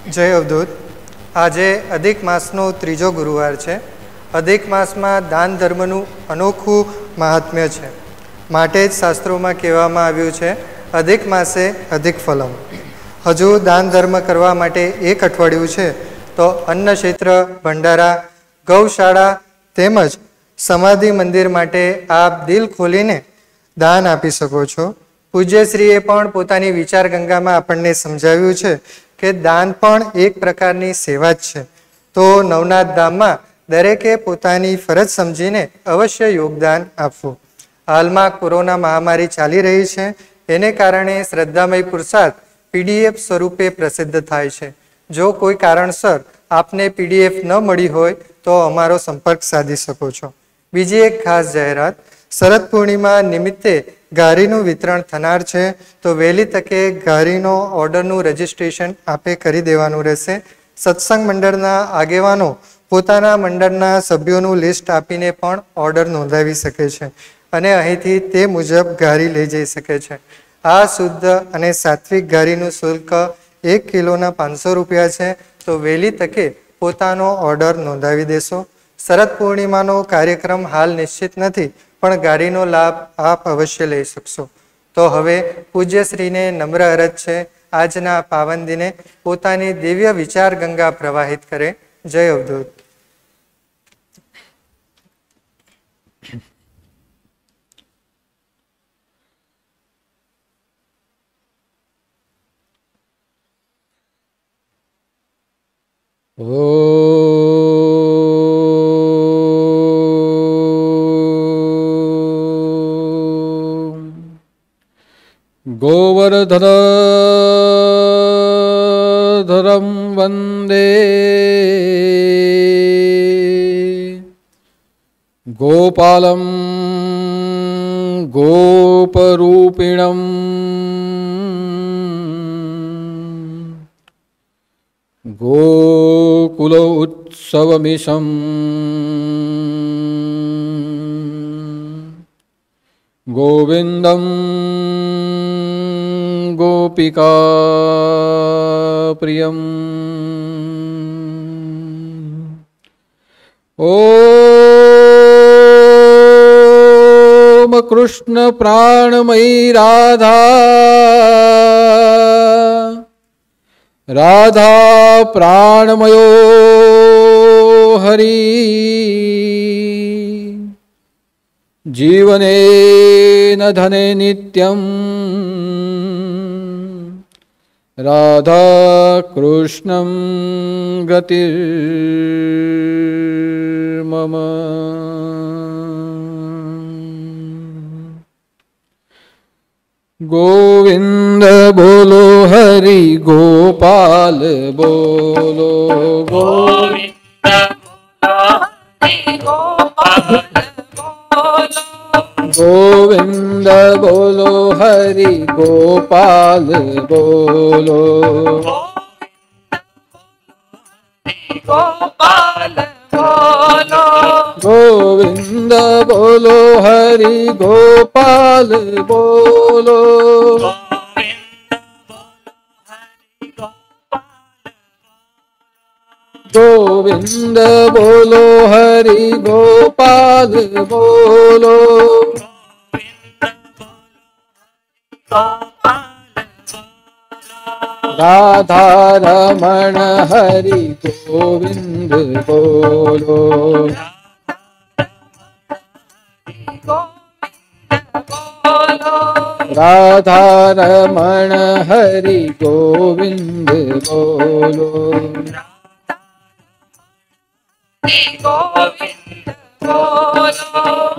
जय अवधूत। આજે અધિક માસનો ત્રીજો ગુરુવાર છે। અધિક માસમાં દાન ધર્મનું અનોખું મહાત્મ્ય છે, માટે જ શાસ્ત્રોમાં કહેવામાં આવ્યું છે અધિક માસે અધિક ફલમ। હજુ દાન ધર્મ કરવા માટે એક અઠવાડિયું છે તો અન્ન ક્ષેત્ર, ભંડારા, ગૌશાળા તેમજ સમાધિ મંદિર માટે આપ દિલ ખોલીને દાન આપી શકો છો। પૂજ્યશ્રીએ પણ પોતાની વિચાર ગંગામાં આપણને સમજાવ્યું છે કે દાન પણ એક પ્રકારની સેવા જ છે। તો નવનાથ ધામમાં દરેકે પોતાની ફરજ સમજીને અવશ્ય યોગદાન આપવું। હાલમાં કોરોના મહામારી ચાલી રહી છે, એને કારણે શ્રદ્ધામય પુરુષાર્થ પીડીએફ સ્વરૂપે પ્રસિદ્ધ થાય છે। જો કોઈ કારણસર આપને પીડીએફ ન મળી હોય તો અમારો સંપર્ક સાધી શકો છો। બીજી એક ખાસ જાહેરાત, શરદ પૂર્ણિમા નિમિત્તે ઘારીનું વિતરણ થનાર છે, તો વહેલી તકે ઘારીનો ઓર્ડરનું રજિસ્ટ્રેશન આપે કરી દેવાનું રહેશે। સત્સંગ મંડળના આગેવાનો પોતાના મંડળના સભ્યોનું લિસ્ટ આપીને પણ ઓર્ડર નોંધાવી શકે છે અને અહીંથી તે મુજબ ઘારી લઈ જઈ શકે છે। આ શુદ્ધ અને સાત્વિક ઘારીનું શુલ્ક 1 કિલોના 500 રૂપિયા છે, તો વહેલી તકે પોતાનો ઓર્ડર નોંધાવી દેશો। શરદ પૂર્ણિમાનો કાર્યક્રમ હાલ નિશ્ચિત નથી, પણ ઘારીનો લાભ આપ અવશ્ય લઈ શકશો। તો હવે પૂજ્યશ્રીને નમ્ર અરજ છે આજના પાવન દિને પોતાની દિવ્ય વિચાર ગંગા પ્રવાહિત કરે। જય અવધૂત। गोवर्धनधरं वन्दे गोपालं गोपरूपिणं गोकुल उत्सवमिषं गोविन्दं गोपिका प्रियम्। ॐ कृष्ण प्राणमयी राधा राधा प्राणमयो हरि जीवने न धने नित्यं राधा कृष्णं गतिर्मम। गोविंद बोलो हरि गोपाल बोलो गोविंद गोविंद बोलो हरि गोपाल बोलो गोपाल बोलो गोविंद बोलो हरि गोपाल बोलो गोविंद बोलो हरि गोपाल बोलो राधा रमण हरि गोविंद बोलो राधा रमण हरि गोविंद बोलो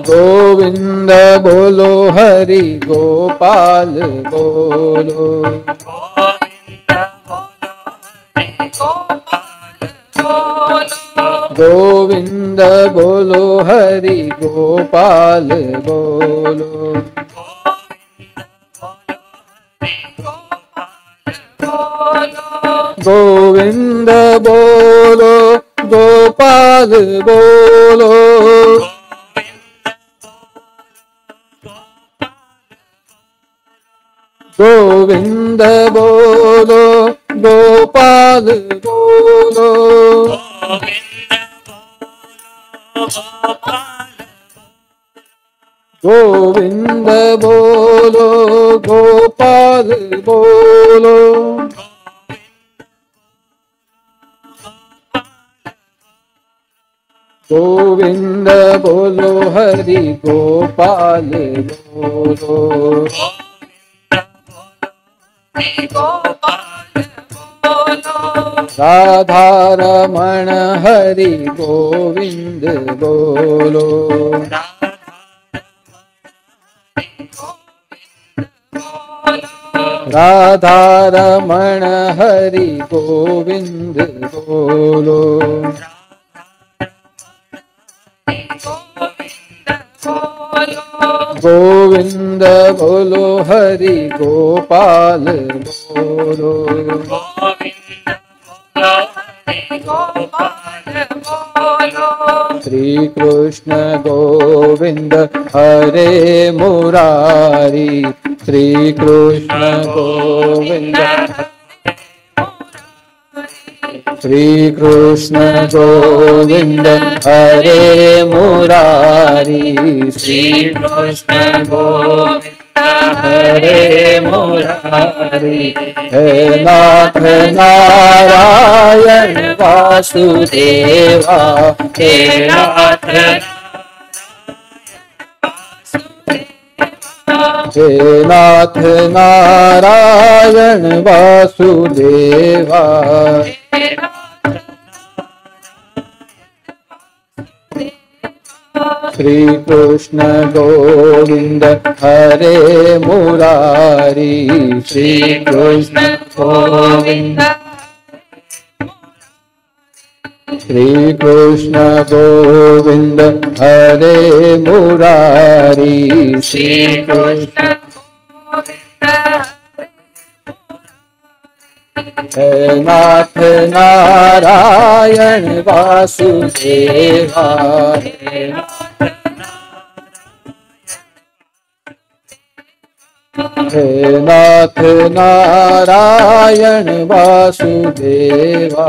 गोविंद बोलो हरि गोपाल बोलो गोविंद बोलो हरि गोपाल बोलो गोविंद बोलो गोपाल बोलो गोविंद बोलो गोपाल गोपाल बोलो गोविंद बोलो गोपाल बोलो गोविंद बोलो हरि गोपाल बोलो राधा रमण हरि गोविंद बोलो राधा रमण हरि गोविंद बोलो गोविंद बोलो हरि गोपाल बोलो श्री कृष्ण गोविंद हरे मुरारी श्री कृष्ण गोविंद श्री कृष्ण गोविंद हरे मुरारी श्री कृष्ण गोविंद हरे मुरारी हे नाथ नारायण वासुदेवा हे नाथ हे नाथ नारायण वासुदेवा श्री कृष्ण गोविंद हरे मुरारी श्री कृष्ण गोविंद श्री कृष्ण गोविंद हरे मुरारी श्री कृष्ण हे नाथ नारायण वासुदेवा हे नाथ नारायण वासुदेवा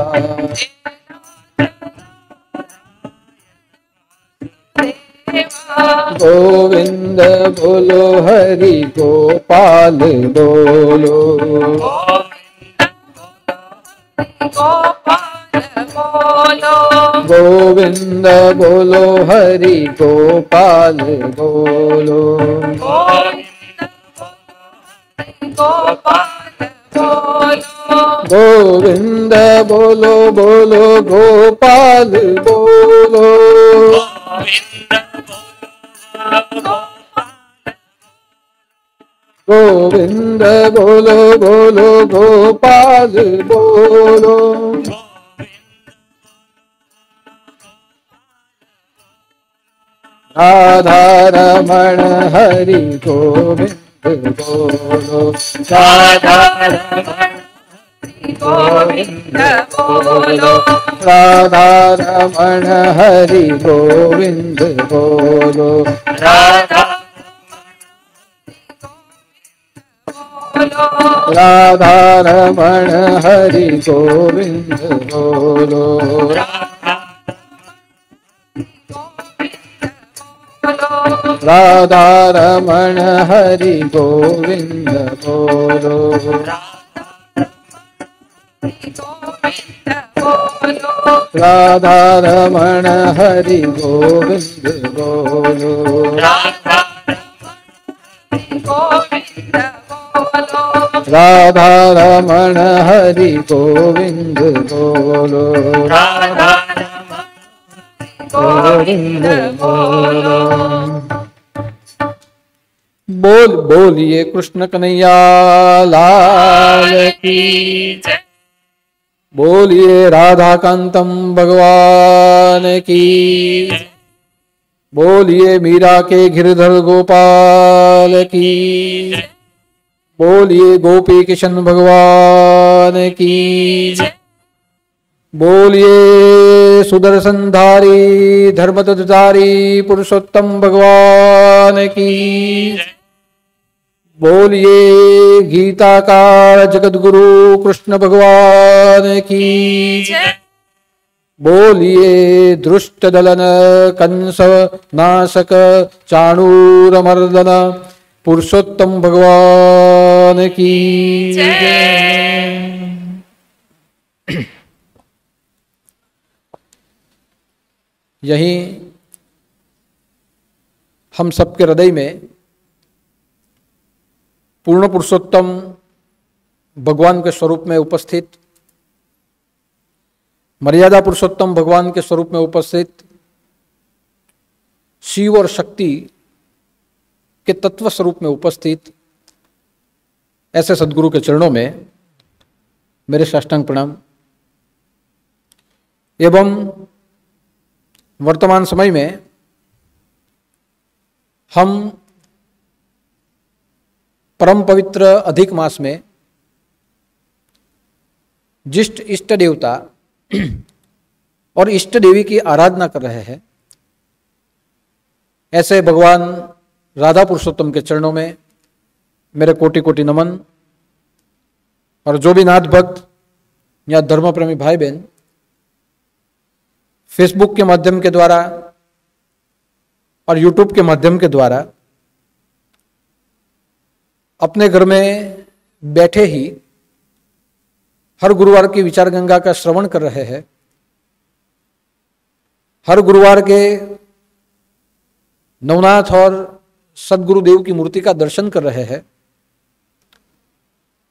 गोविंद बोलो हरि गोपाल बोलो गोविंद बोलो हरि गोपाल बोलो गोविंद बोलो बोलो गोपाल बोलो गोविंद बोलो बोलो गोपाल बोलो राधा रमण हरि गोविंद बोलो राधा रमण गोविंद बोलो राधा रमण हरि गोविंद बोलो राधा राधा रमण हरि गोविंद बोलो राधा रमण हरि गोविंद बोलो राधा रमण हरि गोविंद बोलो राधा रमण हरि गोविंद बोलो गोविंद बोलो बोल बोलिए कृष्ण कन्हैया लाल की जय बोलिए राधा कांतम भगवान की बोलिए मीरा के गिरधर गोपाल की बोलिए गोपी किशन भगवान की बोलिए सुदर्शनधारी धर्मध्वजधारी पुरुषोत्तम भगवान की बोलिए गीताकार जगतगुरु कृष्ण भगवान की जय। बोलिए दुष्ट दलन कंस नाशक चाणूर मर्दन पुरुषोत्तम भगवान की जय। यहीं हम सबके हृदय में पूर्ण पुरुषोत्तम भगवान के स्वरूप में उपस्थित, मर्यादा पुरुषोत्तम भगवान के स्वरूप में उपस्थित शिव और शक्ति के तत्व स्वरूप में उपस्थित ऐसे सद्गुरु के चरणों में मेरे साष्टांग प्रणाम। एवं वर्तमान समय में हम परम पवित्र अधिक मास में जिष्ट इष्ट देवता और इष्ट देवी की आराधना कर रहे हैं। ऐसे भगवान राधा पुरुषोत्तम के चरणों में मेरे कोटि कोटि नमन। और जो भी नाथ भक्त या धर्म प्रेमी भाई बहन फेसबुक के माध्यम के द्वारा और यूट्यूब के माध्यम के द्वारा अपने घर में बैठे ही हर गुरुवार की विचार गंगा का श्रवण कर रहे हैं, हर गुरुवार के नवनाथ और सदगुरुदेव की मूर्ति का दर्शन कर रहे हैं,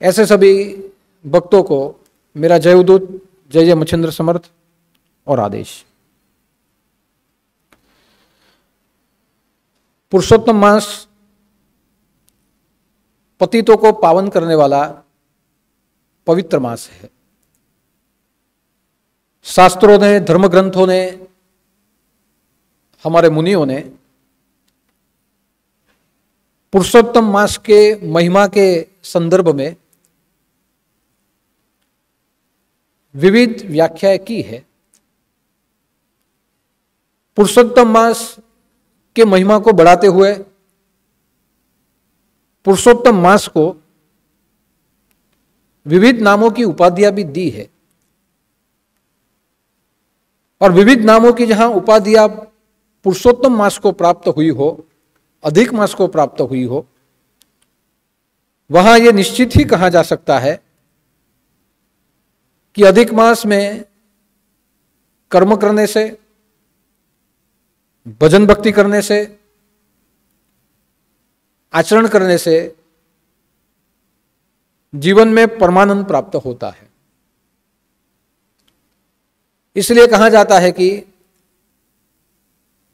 ऐसे सभी भक्तों को मेरा जय उदूत, जय जय मच्छिंद्र समर्थ और आदेश। पुरुषोत्तम मास पतितों को पावन करने वाला पवित्र मास है। शास्त्रों ने, धर्म ग्रंथों ने, हमारे मुनियों ने पुरुषोत्तम मास के महिमा के संदर्भ में विविध व्याख्याएं की है। पुरुषोत्तम मास के महिमा को बढ़ाते हुए पुरुषोत्तम मास को विविध नामों की उपाधियां भी दी है। और विविध नामों की जहां उपाधियां पुरुषोत्तम मास को प्राप्त हुई हो, अधिक मास को प्राप्त हुई हो, वहां यह निश्चित ही कहा जा सकता है कि अधिक मास में कर्म करने से, भजन भक्ति करने से, आचरण करने से जीवन में परमानंद प्राप्त होता है। इसलिए कहा जाता है कि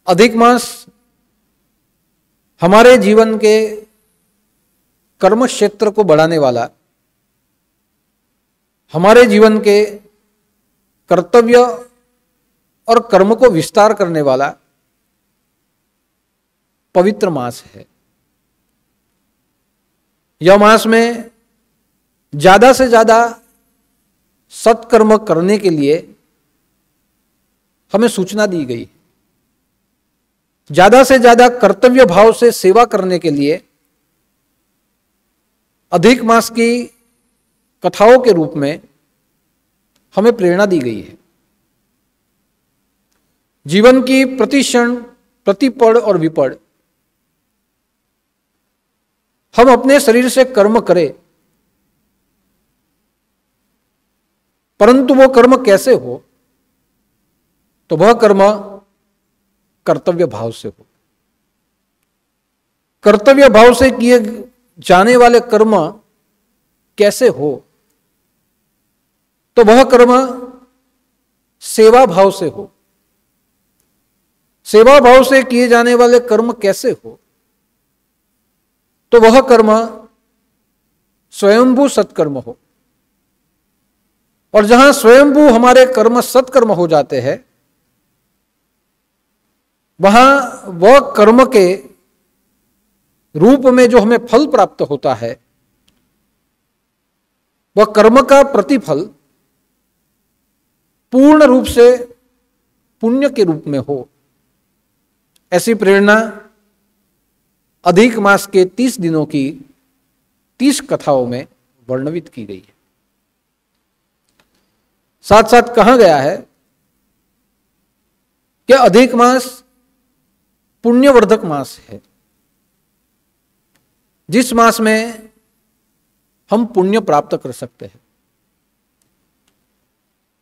अधिक मास हमारे जीवन के कर्म क्षेत्र को बढ़ाने वाला, हमारे जीवन के कर्तव्य और कर्म को विस्तार करने वाला पवित्र मास है। यह मास में ज्यादा से ज्यादा सत्कर्म करने के लिए हमें सूचना दी गई। ज्यादा से ज्यादा कर्तव्य भाव से सेवा करने के लिए अधिक मास की कथाओं के रूप में हमें प्रेरणा दी गई है। जीवन की प्रति क्षण, प्रति पड़ और विपड़ हम अपने शरीर से कर्म करें, परंतु वो कर्म कैसे हो? तो वह कर्म कर्तव्य भाव से हो। कर्तव्य भाव से किए जाने वाले कर्म कैसे हो? तो वह कर्म सेवा भाव से हो। सेवा भाव से किए जाने वाले कर्म कैसे हो? तो वह कर्म स्वयंभू सत्कर्म हो। और जहां स्वयंभू हमारे कर्म सत्कर्म हो जाते हैं, वहां वह कर्म के रूप में जो हमें फल प्राप्त होता है, वह कर्म का प्रतिफल पूर्ण रूप से पुण्य के रूप में हो। ऐसी प्रेरणा अधिक मास के 30 दिनों की 30 कथाओं में वर्णित की गई है। साथ साथ कहा गया है कि अधिक मास पुण्यवर्धक मास है, जिस मास में हम पुण्य प्राप्त कर सकते हैं,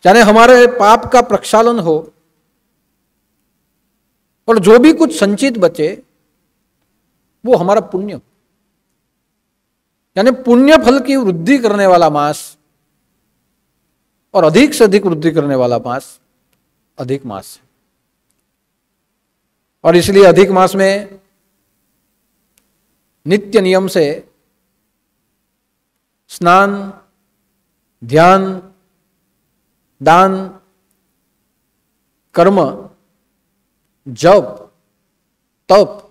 चाहे हमारे पाप का प्रक्षालन हो और जो भी कुछ संचित बचे वो हमारा पुण्य, यानी पुण्य फल की वृद्धि करने वाला मास और अधिक से अधिक वृद्धि करने वाला मास अधिक मास है। और इसलिए अधिक मास में नित्य नियम से स्नान, ध्यान, दान, कर्म, जप, तप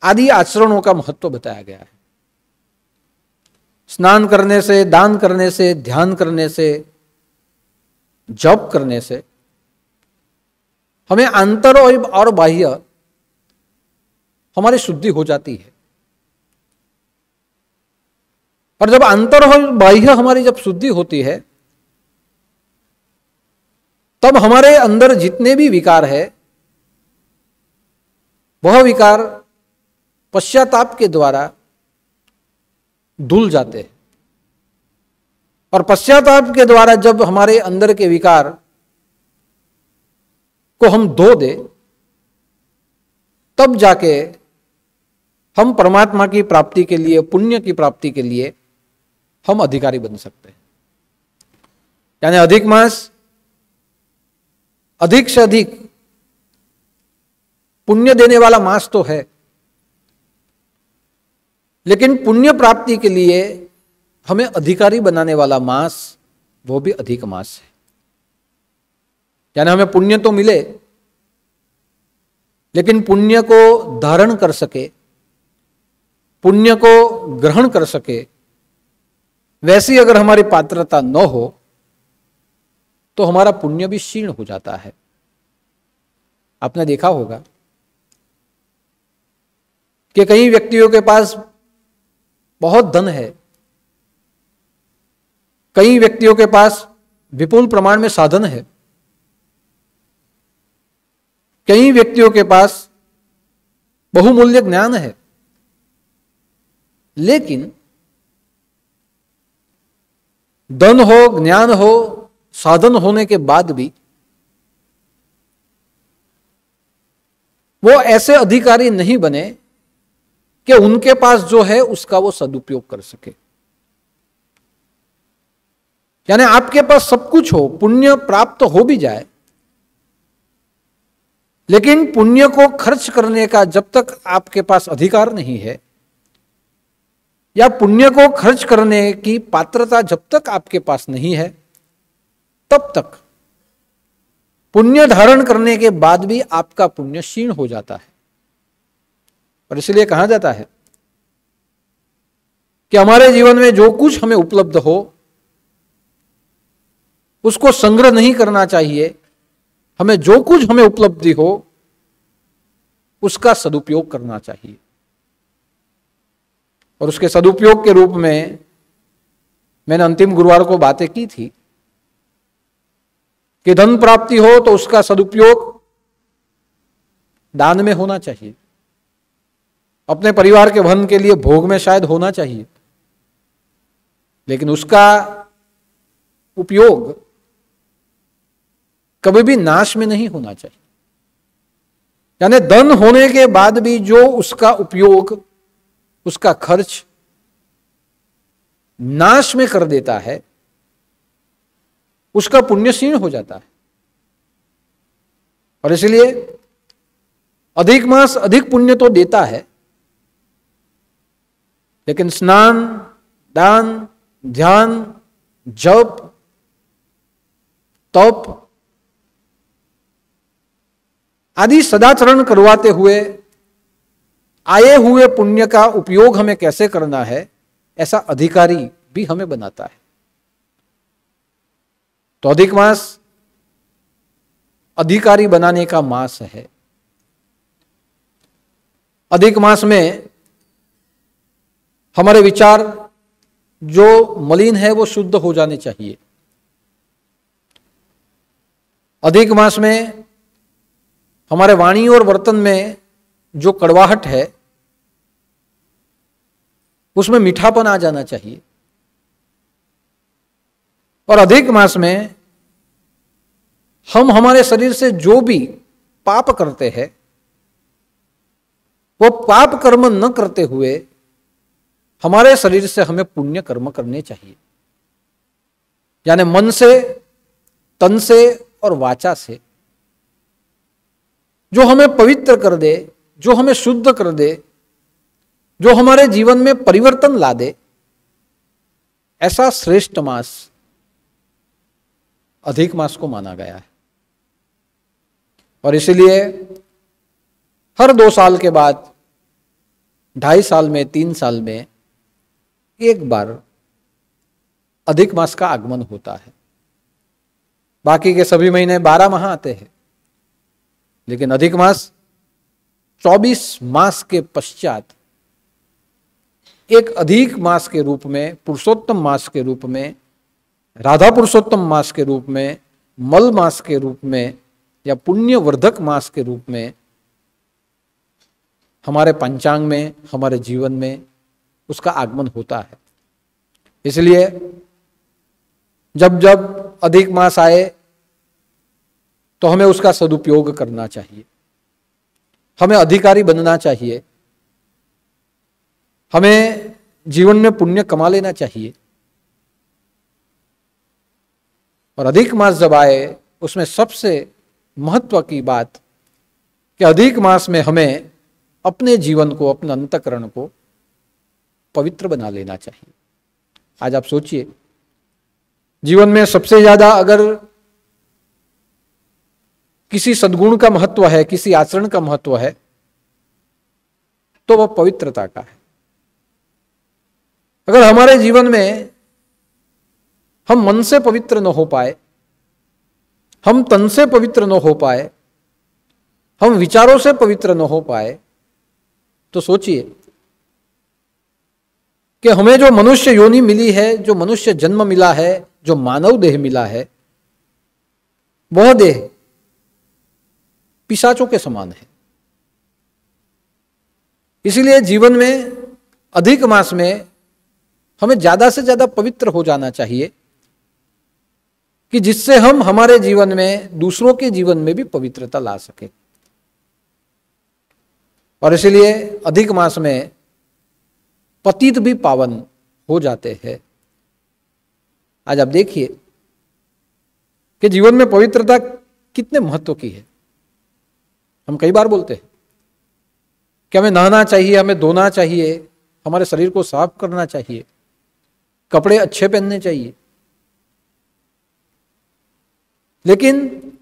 आदि आचरणों का महत्व बताया गया है। स्नान करने से, दान करने से, ध्यान करने से, जप करने से हमें आंतर और बाह्य हमारी शुद्धि हो जाती है। और जब आंतर और बाह्य हमारी जब शुद्धि होती है, तब हमारे अंदर जितने भी विकार है वह विकार पश्चाताप के द्वारा धुल जाते हैं। और पश्चाताप के द्वारा जब हमारे अंदर के विकार को हम धो दे, तब जाके हम परमात्मा की प्राप्ति के लिए, पुण्य की प्राप्ति के लिए हम अधिकारी बन सकते हैं। यानी अधिक मास अधिक से अधिक पुण्य देने वाला मास तो है, लेकिन पुण्य प्राप्ति के लिए हमें अधिकारी बनाने वाला मास वो भी अधिक मास है। यानी हमें पुण्य तो मिले, लेकिन पुण्य को धारण कर सके, पुण्य को ग्रहण कर सके, वैसी अगर हमारी पात्रता न हो तो हमारा पुण्य भी क्षीण हो जाता है। आपने देखा होगा कि कई व्यक्तियों के पास बहुत धन है, कई व्यक्तियों के पास विपुल प्रमाण में साधन है, कई व्यक्तियों के पास बहुमूल्य ज्ञान है, लेकिन धन हो, ज्ञान हो, साधन होने के बाद भी वो ऐसे अधिकारी नहीं बने कि उनके पास जो है उसका वो सदुपयोग कर सके। यानी आपके पास सब कुछ हो, पुण्य प्राप्त हो भी जाए, लेकिन पुण्य को खर्च करने का जब तक आपके पास अधिकार नहीं है, या पुण्य को खर्च करने की पात्रता जब तक आपके पास नहीं है, तब तक पुण्य धारण करने के बाद भी आपका पुण्य क्षीण हो जाता है। और इसलिए कहा जाता है कि हमारे जीवन में जो कुछ हमें उपलब्ध हो उसको संग्रह नहीं करना चाहिए, हमें जो कुछ हमें उपलब्धि हो उसका सदुपयोग करना चाहिए। और उसके सदुपयोग के रूप में मैंने अंतिम गुरुवार को बातें की थी कि धन प्राप्ति हो तो उसका सदुपयोग दान में होना चाहिए, अपने परिवार के धन के लिए भोग में शायद होना चाहिए, लेकिन उसका उपयोग कभी भी नाश में नहीं होना चाहिए। यानी धन होने के बाद भी जो उसका उपयोग, उसका खर्च नाश में कर देता है, उसका पुण्य क्षीण हो जाता है। और इसलिए अधिक मास अधिक पुण्य तो देता है, लेकिन स्नान, दान, ध्यान, जप, तप आदि सदाचरण करवाते हुए आए हुए पुण्य का उपयोग हमें कैसे करना है, ऐसा अधिकारी भी हमें बनाता है। तो अधिक मास अधिकारी बनाने का मास है। अधिक मास में हमारे विचार जो मलिन है वो शुद्ध हो जाने चाहिए। अधिक मास में हमारे वाणी और वर्तन में जो कड़वाहट है उसमें मीठापन आ जाना चाहिए। और अधिक मास में हम हमारे शरीर से जो भी पाप करते हैं वो पाप कर्म न करते हुए हमारे शरीर से हमें पुण्य कर्म करने चाहिए, यानी मन से, तन से और वाचा से जो हमें पवित्र कर दे, जो हमें शुद्ध कर दे, जो हमारे जीवन में परिवर्तन ला दे, ऐसा श्रेष्ठ मास अधिक मास को माना गया है। और इसलिए हर 2 साल के बाद, 2.5 साल में, 3 साल में एक बार अधिक मास का आगमन होता है। बाकी के सभी महीने 12 माह आते हैं, लेकिन अधिक मास 24 मास के पश्चात एक अधिक मास के रूप में, पुरुषोत्तम मास के रूप में, राधा पुरुषोत्तम मास के रूप में, मल मास के रूप में या पुण्यवर्धक मास के रूप में हमारे पंचांग में, हमारे जीवन में उसका आगमन होता है। इसलिए जब जब अधिक मास आए तो हमें उसका सदुपयोग करना चाहिए, हमें अधिकारी बनना चाहिए, हमें जीवन में पुण्य कमा लेना चाहिए। और अधिक मास जब आए उसमें सबसे महत्व की बात कि अधिक मास में हमें अपने जीवन को, अपने अंतःकरण को पवित्र बना लेना चाहिए। आज आप सोचिए, जीवन में सबसे ज्यादा अगर किसी सद्गुण का महत्व है, किसी आचरण का महत्व है, तो वह पवित्रता का है। अगर हमारे जीवन में हम मन से पवित्र न हो पाए, हम तन से पवित्र न हो पाए, हम विचारों से पवित्र न हो पाए, तो सोचिए कि हमें जो मनुष्य योनि मिली है, जो मनुष्य जन्म मिला है, जो मानव देह मिला है, वह देह पिशाचों के समान है। इसीलिए जीवन में अधिक मास में हमें ज्यादा से ज्यादा पवित्र हो जाना चाहिए कि जिससे हम हमारे जीवन में, दूसरों के जीवन में भी पवित्रता ला सके। और इसलिए अधिक मास में पतित भी पावन हो जाते हैं। आज आप देखिए कि जीवन में पवित्रता कितने महत्व की है। हम कई बार बोलते हैं कि हमें नहाना चाहिए, हमें धोना चाहिए, हमारे शरीर को साफ करना चाहिए, कपड़े अच्छे पहनने चाहिए, लेकिन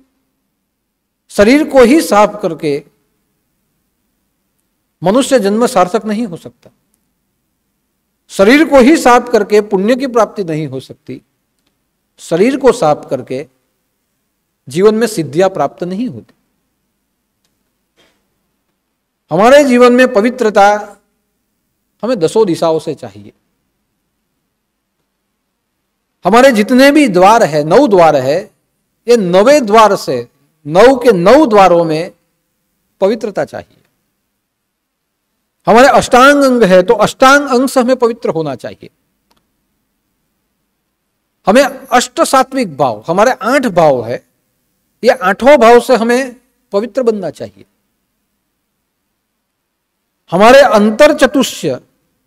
शरीर को ही साफ करके मनुष्य जन्म सार्थक नहीं हो सकता। शरीर को ही साफ करके पुण्य की प्राप्ति नहीं हो सकती। शरीर को साफ करके जीवन में सिद्धियां प्राप्त नहीं होती। हमारे जीवन में पवित्रता हमें 10 दिशाओं से चाहिए। हमारे जितने भी द्वार है, 9 द्वार है, ये 9वें द्वार से, 9 के 9 द्वारों में पवित्रता चाहिए। हमारे अष्टांग अंग है तो अष्टांग अंग से हमें पवित्र होना चाहिए। हमें अष्ट सात्विक भाव, हमारे 8 भाव है, ये 8 भाव से हमें पवित्र बनना चाहिए। हमारे अंतर चतुष्य,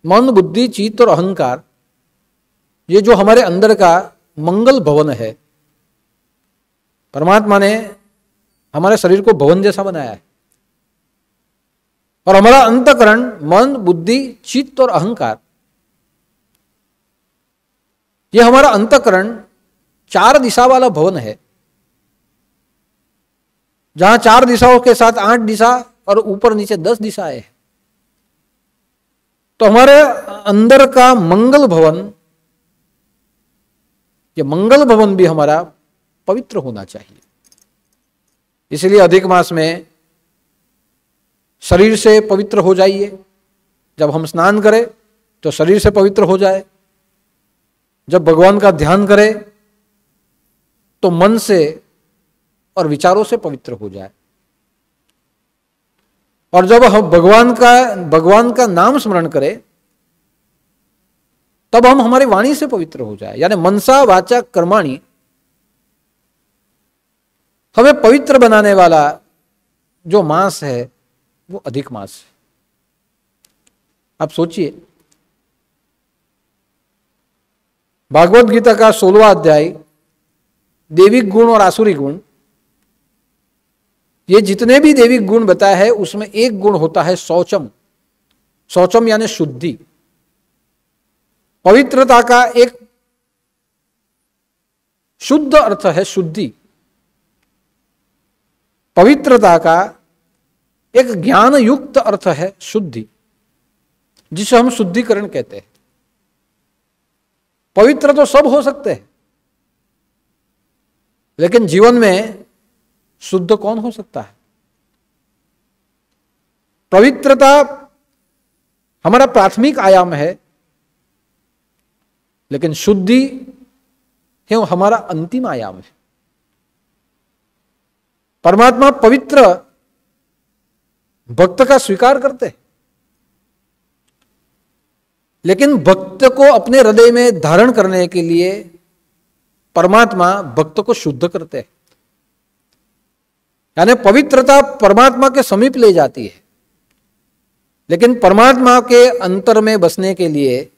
मन, बुद्धि, चित्त और अहंकार, ये जो हमारे अंदर का मंगल भवन है, परमात्मा ने हमारे शरीर को भवन जैसा बनाया है। और हमारा अंतःकरण, मन, बुद्धि, चित्त और अहंकार, ये हमारा अंतःकरण 4 दिशा वाला भवन है, जहां 4 दिशाओं के साथ 8 दिशा और ऊपर नीचे 10 दिशाएं हैं। तो हमारे अंदर का मंगल भवन, ये मंगल भवन भी हमारा पवित्र होना चाहिए। इसलिए अधिक मास में शरीर से पवित्र हो जाइए। जब हम स्नान करें तो शरीर से पवित्र हो जाए, जब भगवान का ध्यान करे तो मन से और विचारों से पवित्र हो जाए, और जब हम भगवान का नाम स्मरण करें तब हम हमारी वाणी से पवित्र हो जाए। यानी मनसा वाचा कर्माणि, हमें पवित्र बनाने वाला जो मास है वो अधिक मास है। आप सोचिए, भागवत गीता का 16वां अध्याय दैविक गुण और आसुरी गुण, ये जितने भी दैविक गुण बताया है उसमें एक गुण होता है शौचम। शौचम यानी शुद्धि। पवित्रता का एक शुद्ध अर्थ है शुद्धि। पवित्रता का एक ज्ञान युक्त अर्थ है शुद्धि, जिसे हम शुद्धिकरण कहते हैं। पवित्र तो सब हो सकते हैं, लेकिन जीवन में शुद्ध कौन हो सकता है? पवित्रता हमारा प्राथमिक आयाम है, लेकिन शुद्धि है हमारा अंतिम आयाम है। परमात्मा पवित्र भक्त का स्वीकार करते हैं, लेकिन भक्त को अपने हृदय में धारण करने के लिए परमात्मा भक्त को शुद्ध करते हैं। यानी पवित्रता परमात्मा के समीप ले जाती है, लेकिन परमात्मा के अंतर में बसने के लिए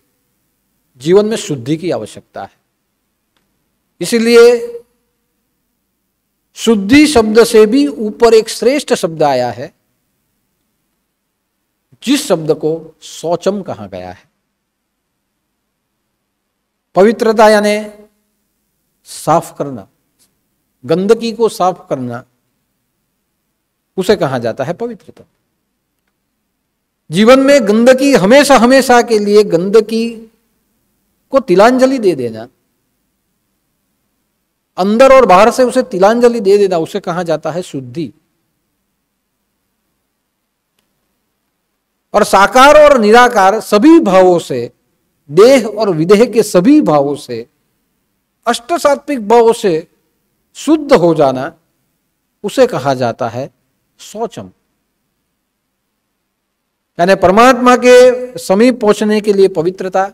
जीवन में शुद्धि की आवश्यकता है। इसलिए शुद्धि शब्द से भी ऊपर एक श्रेष्ठ शब्द आया है, जिस शब्द को शौचम कहा गया है। पवित्रता यानी साफ करना, गंदगी को साफ करना, उसे कहा जाता है पवित्रता। जीवन में गंदगी हमेशा हमेशा के लिए गंदगी को तिलांजलि दे देना, अंदर और बाहर से उसे तिलांजलि दे देना, उसे कहा जाता है शुद्धि। और साकार और निराकार सभी भावों से, देह और विदेह के सभी भावों से, अष्ट सात्विक भावों से शुद्ध हो जाना, उसे कहा जाता है शौचम। यानी परमात्मा के समीप पहुंचने के लिए पवित्रता,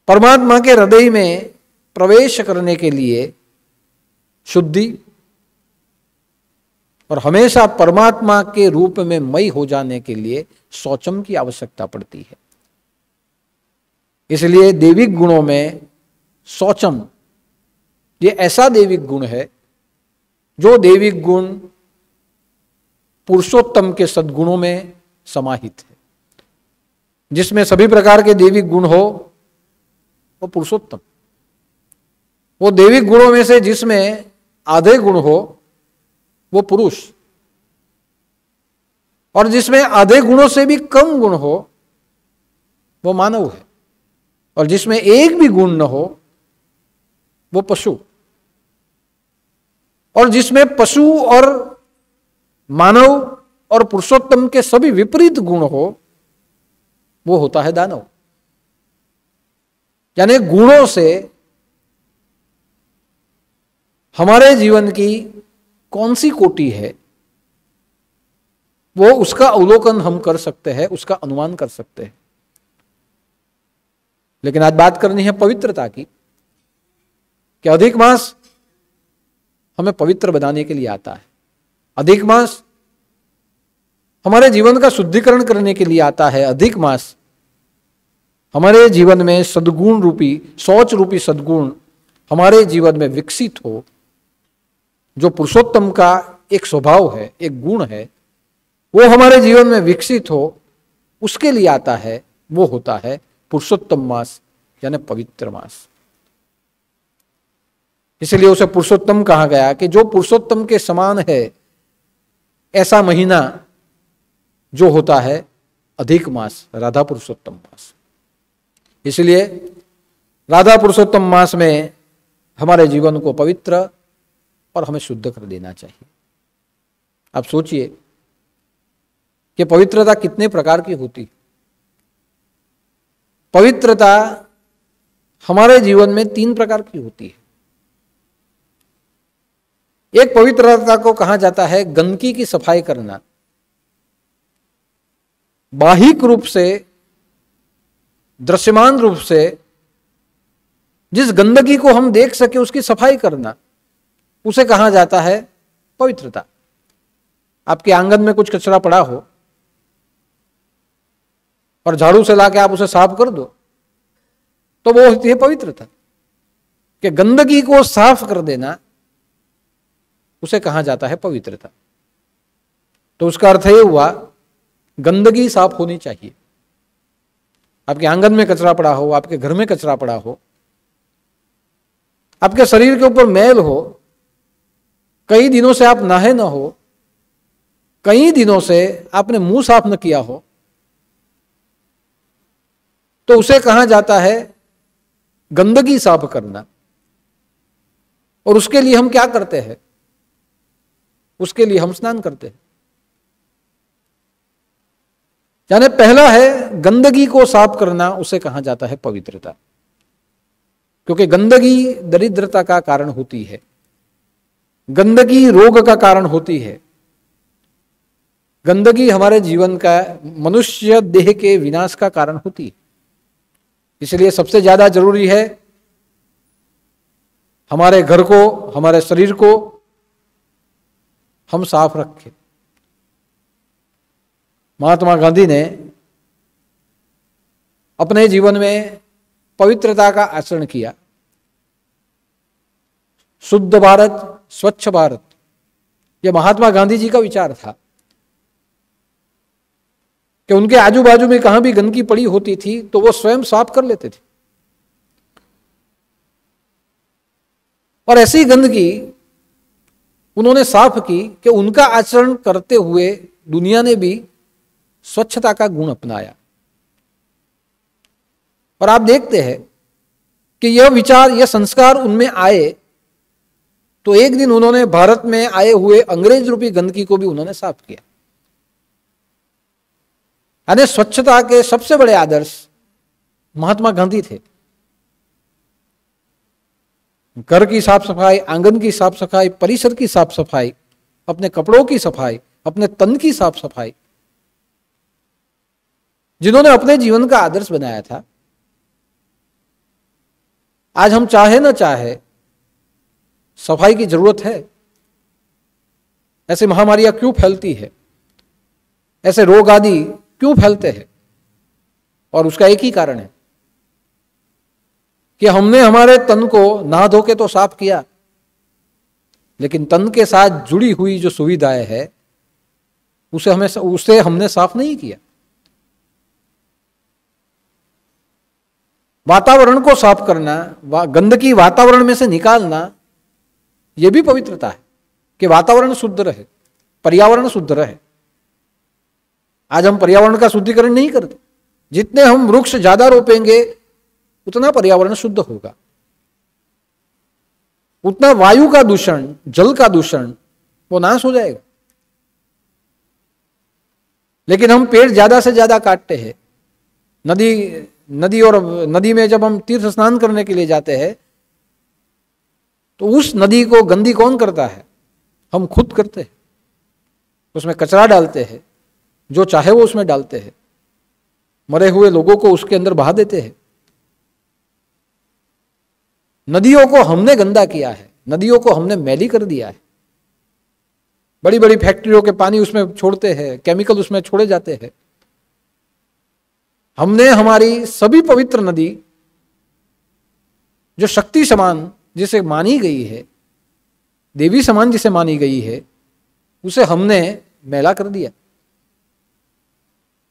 परमात्मा के हृदय में प्रवेश करने के लिए शुद्धि, और हमेशा परमात्मा के रूप में मई हो जाने के लिए शौचम की आवश्यकता पड़ती है। इसलिए दैविक गुणों में शौचम ये ऐसा दैविक गुण है जो दैविक गुण पुरुषोत्तम के सद्गुणों में समाहित है। जिसमें सभी प्रकार के दैविक गुण हो वो पुरुषोत्तम। वो दैविक गुणों में से जिसमें आधे गुण हो वो पुरुष, और जिसमें आधे गुणों से भी कम गुण हो वो मानव है, और जिसमें एक भी गुण न हो वो पशु, और जिसमें पशु और मानव और पुरुषोत्तम के सभी विपरीत गुण हो वो होता है दानव। यानी गुणों से हमारे जीवन की कौन सी कोटि है वो उसका अवलोकन हम कर सकते हैं, उसका अनुमान कर सकते हैं। लेकिन आज बात करनी है पवित्रता की, कि अधिक मास हमें पवित्र बनाने के लिए आता है। अधिक मास हमारे जीवन का शुद्धिकरण करने के लिए आता है। अधिक मास हमारे जीवन में सद्गुण रूपी, शौच रूपी सद्गुण हमारे जीवन में विकसित हो। जो पुरुषोत्तम का एक स्वभाव है, एक गुण है, वो हमारे जीवन में विकसित हो, उसके लिए आता है। वो होता है पुरुषोत्तम मास यानी पवित्र मास। इसलिए उसे पुरुषोत्तम कहा गया कि जो पुरुषोत्तम के समान है ऐसा महीना जो होता है अधिक मास, राधा पुरुषोत्तम मास। इसलिए राधा पुरुषोत्तम मास में हमारे जीवन को पवित्र और हमें शुद्ध कर देना चाहिए। आप सोचिए कि पवित्रता कितने प्रकार की होती। पवित्रता हमारे जीवन में 3 प्रकार की होती है। एक पवित्रता को कहा जाता है गंदगी की सफाई करना। बाहिक रूप से, दृश्यमान रूप से जिस गंदगी को हम देख सके उसकी सफाई करना, उसे कहा जाता है पवित्रता। आपके आंगन में कुछ कचरा पड़ा हो और झाड़ू से लाके आप उसे साफ कर दो, तो वो होती है पवित्रता। कि गंदगी को साफ कर देना, उसे कहा जाता है पवित्रता। तो उसका अर्थ ये हुआ, गंदगी साफ होनी चाहिए। आपके आंगन में कचरा पड़ा हो, आपके घर में कचरा पड़ा हो, आपके शरीर के ऊपर मैल हो, कई दिनों से आप नहाए ना हो, कई दिनों से आपने मुंह साफ न किया हो, तो उसे कहा जाता है गंदगी साफ करना। और उसके लिए हम क्या करते हैं? उसके लिए हम स्नान करते हैं। यानी पहला है गंदगी को साफ करना, उसे कहा जाता है पवित्रता। क्योंकि गंदगी दरिद्रता का कारण होती है, गंदगी रोग का कारण होती है, गंदगी हमारे जीवन का, मनुष्य देह के विनाश का कारण होती है। इसलिए सबसे ज्यादा जरूरी है हमारे घर को, हमारे शरीर को हम साफ रखें। महात्मा गांधी ने अपने जीवन में पवित्रता का आचरण किया। शुद्ध भारत, स्वच्छ भारत, यह महात्मा गांधी जी का विचार था। कि उनके आजू बाजू में कहां भी गंदगी पड़ी होती थी तो वो स्वयं साफ कर लेते थे। और ऐसी गंदगी उन्होंने साफ की कि उनका आचरण करते हुए दुनिया ने भी स्वच्छता का गुण अपनाया। और आप देखते हैं कि यह विचार, यह संस्कार उनमें आए तो एक दिन उन्होंने भारत में आए हुए अंग्रेज रूपी गंदगी को भी उन्होंने साफ किया। यानी स्वच्छता के सबसे बड़े आदर्श महात्मा गांधी थे। घर की साफ सफाई, आंगन की साफ सफाई, परिसर की साफ सफाई, अपने कपड़ों की सफाई, अपने तन की साफ सफाई, जिन्होंने अपने जीवन का आदर्श बनाया था। आज हम चाहे ना चाहे सफाई की जरूरत है। ऐसी महामारियां क्यों फैलती है, ऐसे रोग आदि क्यों फैलते हैं? और उसका एक ही कारण है कि हमने हमारे तन को नहा धो के तो साफ किया, लेकिन तन के साथ जुड़ी हुई जो सुविधाएं है उसे हमने साफ नहीं किया। वातावरण को साफ करना, गंदगी वातावरण में से निकालना, यह भी पवित्रता है कि वातावरण शुद्ध रहे, पर्यावरण शुद्ध रहे। आज हम पर्यावरण का शुद्धिकरण नहीं करते। जितने हम वृक्ष ज्यादा रोपेंगे उतना पर्यावरण शुद्ध होगा, उतना वायु का दूषण, जल का दूषण वो नाश हो जाएगा। लेकिन हम पेड़ ज्यादा से ज्यादा काटते हैं। नदी में जब हम तीर्थ स्नान करने के लिए जाते हैं तो उस नदी को गंदी कौन करता है? हम खुद करते हैं। उसमें कचरा डालते हैं, जो चाहे वो उसमें डालते हैं, मरे हुए लोगों को उसके अंदर बहा देते हैं। नदियों को हमने गंदा किया है, नदियों को हमने मैली कर दिया है। बड़ी बड़ी फैक्ट्रियों के पानी उसमें छोड़ते हैं, केमिकल उसमें छोड़े जाते हैं। हमने हमारी सभी पवित्र नदी, जो शक्ति समान जिसे मानी गई है, देवी समान जिसे मानी गई है, उसे हमने मैला कर दिया।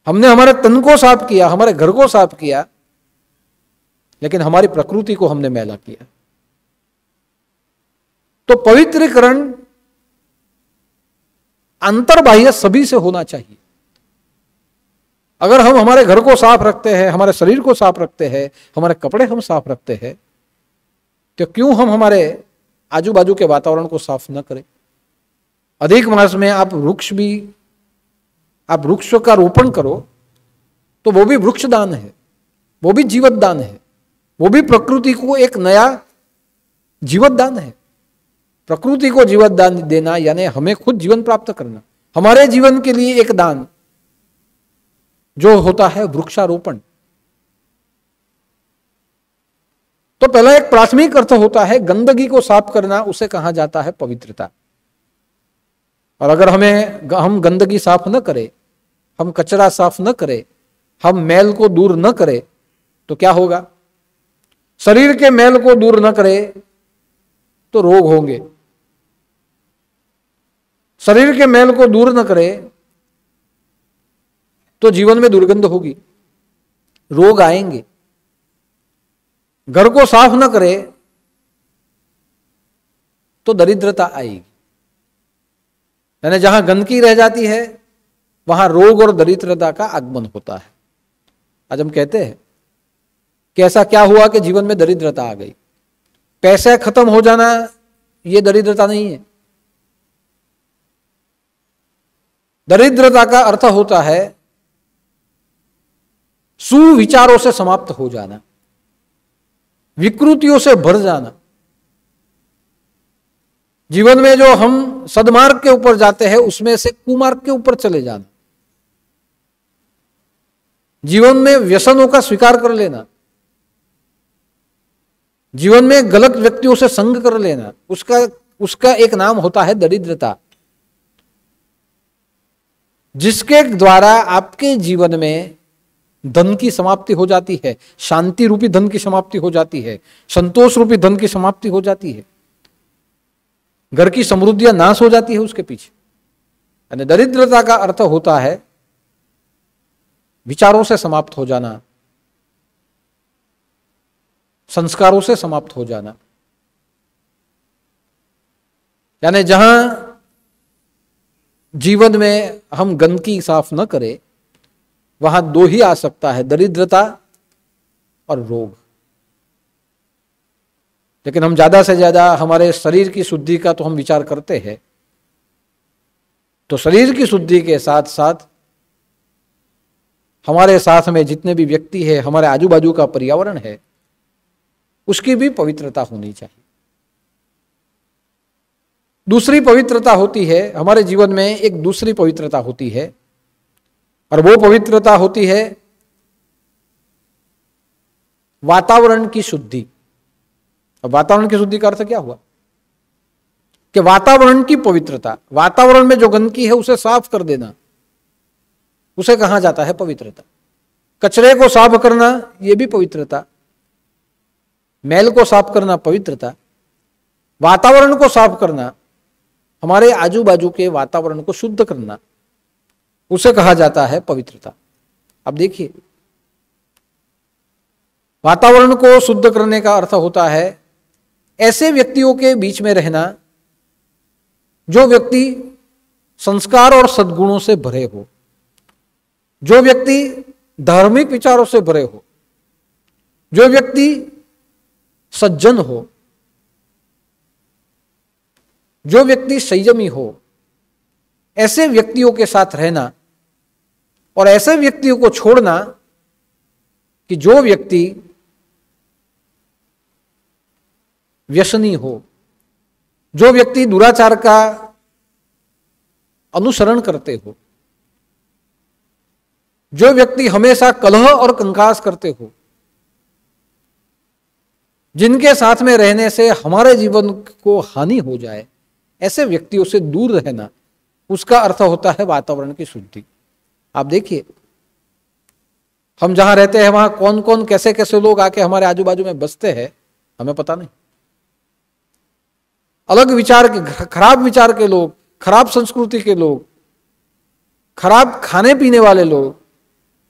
हमने हमारे तन को साफ किया, हमारे घर को साफ किया, लेकिन हमारी प्रकृति को हमने मैला किया। तो पवित्रीकरण अंतर्बाह्य सभी से होना चाहिए। अगर हम हमारे घर को साफ रखते हैं, हमारे शरीर को साफ रखते हैं, हमारे कपड़े हम साफ रखते हैं, तो क्यों हम हमारे आजू बाजू के वातावरण को साफ न करें? अधिक मास में आप वृक्षों का रोपण करो तो वो भी वृक्ष दान है, वो भी जीवत दान है, वो भी प्रकृति को एक नया जीवत दान है। प्रकृति को जीवत दान देना यानी हमें खुद जीवन प्राप्त करना, हमारे जीवन के लिए एक दान जो होता है वृक्षारोपण। तो पहला एक प्राथमिक अर्थ होता है गंदगी को साफ करना, उसे कहा जाता है पवित्रता। और अगर हम गंदगी साफ न करें, हम कचरा साफ न करें, हम मैल को दूर न करें तो क्या होगा? शरीर के मैल को दूर न करें तो रोग होंगे, शरीर के मैल को दूर न करें तो जीवन में दुर्गंध होगी, रोग आएंगे। घर को साफ न करे तो दरिद्रता आएगी। यानी जहां गंदगी रह जाती है वहां रोग और दरिद्रता का आगमन होता है। आज हम कहते हैं कि ऐसा क्या हुआ कि जीवन में दरिद्रता आ गई। पैसे खत्म हो जाना यह दरिद्रता नहीं है। दरिद्रता का अर्थ होता है सुविचारों से समाप्त हो जाना, विकृतियों से भर जाना। जीवन में जो हम सद्मार्ग के ऊपर जाते हैं उसमें से कुमार्ग के ऊपर चले जाना, जीवन में व्यसनों का स्वीकार कर लेना, जीवन में गलत व्यक्तियों से संग कर लेना, उसका एक नाम होता है दरिद्रता। जिसके द्वारा आपके जीवन में धन की समाप्ति हो जाती है, शांति रूपी धन की समाप्ति हो जाती है, संतोष रूपी धन की समाप्ति हो जाती है, घर की समृद्धियां नाश हो जाती है उसके पीछे। यानी दरिद्रता का अर्थ होता है विचारों से समाप्त हो जाना, संस्कारों से समाप्त हो जाना। यानी जहां जीवन में हम गंदगी साफ न करें वहां दो ही आ सकता है, दरिद्रता और रोग। लेकिन हम ज्यादा से ज्यादा हमारे शरीर की शुद्धि का तो हम विचार करते हैं, तो शरीर की शुद्धि के साथ साथ हमारे साथ में जितने भी व्यक्ति है, हमारे आजू बाजू का पर्यावरण है, उसकी भी पवित्रता होनी चाहिए। दूसरी पवित्रता होती है, हमारे जीवन में एक दूसरी पवित्रता होती है, और वो पवित्रता होती है वातावरण की शुद्धि। अब वातावरण की शुद्धि का अर्थ क्या हुआ कि वातावरण की पवित्रता, वातावरण में जो गंदगी है उसे साफ कर देना, उसे कहा जाता है पवित्रता। कचरे को साफ करना यह भी पवित्रता, मैल को साफ करना पवित्रता, वातावरण को साफ करना, हमारे आजू बाजू के वातावरण को शुद्ध करना, उसे कहा जाता है पवित्रता। अब देखिए, वातावरण को शुद्ध करने का अर्थ होता है ऐसे व्यक्तियों के बीच में रहना जो व्यक्ति संस्कार और सद्गुणों से भरे हो, जो व्यक्ति धार्मिक विचारों से भरे हो, जो व्यक्ति सज्जन हो, जो व्यक्ति संयमी हो, ऐसे व्यक्तियों के साथ रहना और ऐसे व्यक्तियों को छोड़ना कि जो व्यक्ति व्यसनी हो, जो व्यक्ति दुराचार का अनुसरण करते हो, जो व्यक्ति हमेशा कलह और कंकास करते हो, जिनके साथ में रहने से हमारे जीवन को हानि हो जाए, ऐसे व्यक्तियों से दूर रहना, उसका अर्थ होता है वातावरण की शुद्धि। आप देखिए, हम जहां रहते हैं वहां कौन कौन कैसे कैसे लोग आके हमारे आजू बाजू में बसते हैं हमें पता नहीं। अलग विचार के, खराब विचार के लोग, खराब संस्कृति के लोग, खराब खाने पीने वाले लोग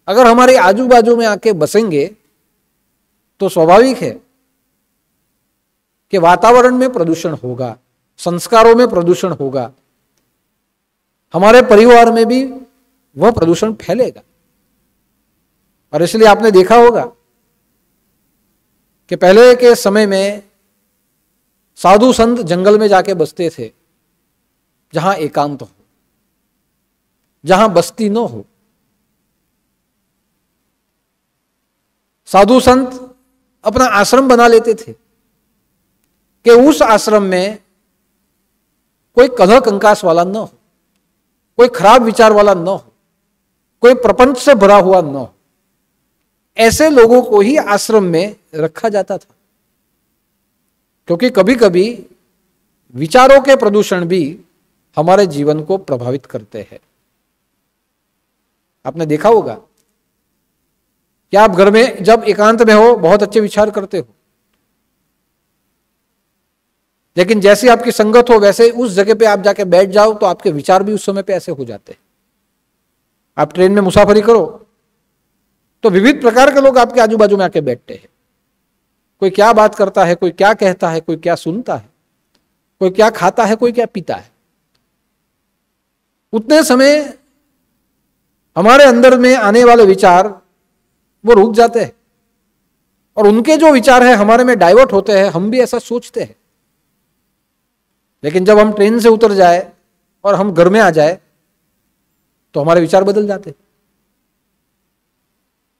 अगर हमारे आजू बाजू में आके बसेंगे तो स्वाभाविक है कि वातावरण में प्रदूषण होगा, संस्कारों में प्रदूषण होगा, हमारे परिवार में भी वह प्रदूषण फैलेगा। और इसलिए आपने देखा होगा कि पहले के समय में साधु संत जंगल में जाके बसते थे, जहां एकांत हो, जहां बस्ती न हो। साधु संत अपना आश्रम बना लेते थे कि उस आश्रम में कोई कलह कंकास वाला न हो, कोई खराब विचार वाला न हो, कोई प्रपंच से भरा हुआ न हो। ऐसे लोगों को ही आश्रम में रखा जाता था, क्योंकि कभी कभी विचारों के प्रदूषण भी हमारे जीवन को प्रभावित करते हैं। आपने देखा होगा कि आप घर में जब एकांत में हो बहुत अच्छे विचार करते हो, लेकिन जैसी आपकी संगत हो वैसे उस जगह पे आप जाके बैठ जाओ तो आपके विचार भी उस समय पे ऐसे हो जाते हैं। आप ट्रेन में मुसाफरी करो तो विविध प्रकार के लोग आपके आजू बाजू में आके बैठते हैं। कोई क्या बात करता है, कोई क्या कहता है, कोई क्या सुनता है, कोई क्या खाता है, कोई क्या पीता है। उतने समय हमारे अंदर में आने वाले विचार वो रुक जाते हैं और उनके जो विचार है हमारे में डाइवर्ट होते हैं, हम भी ऐसा सोचते हैं। लेकिन जब हम ट्रेन से उतर जाए और हम घर में आ जाए तो हमारे विचार बदल जाते।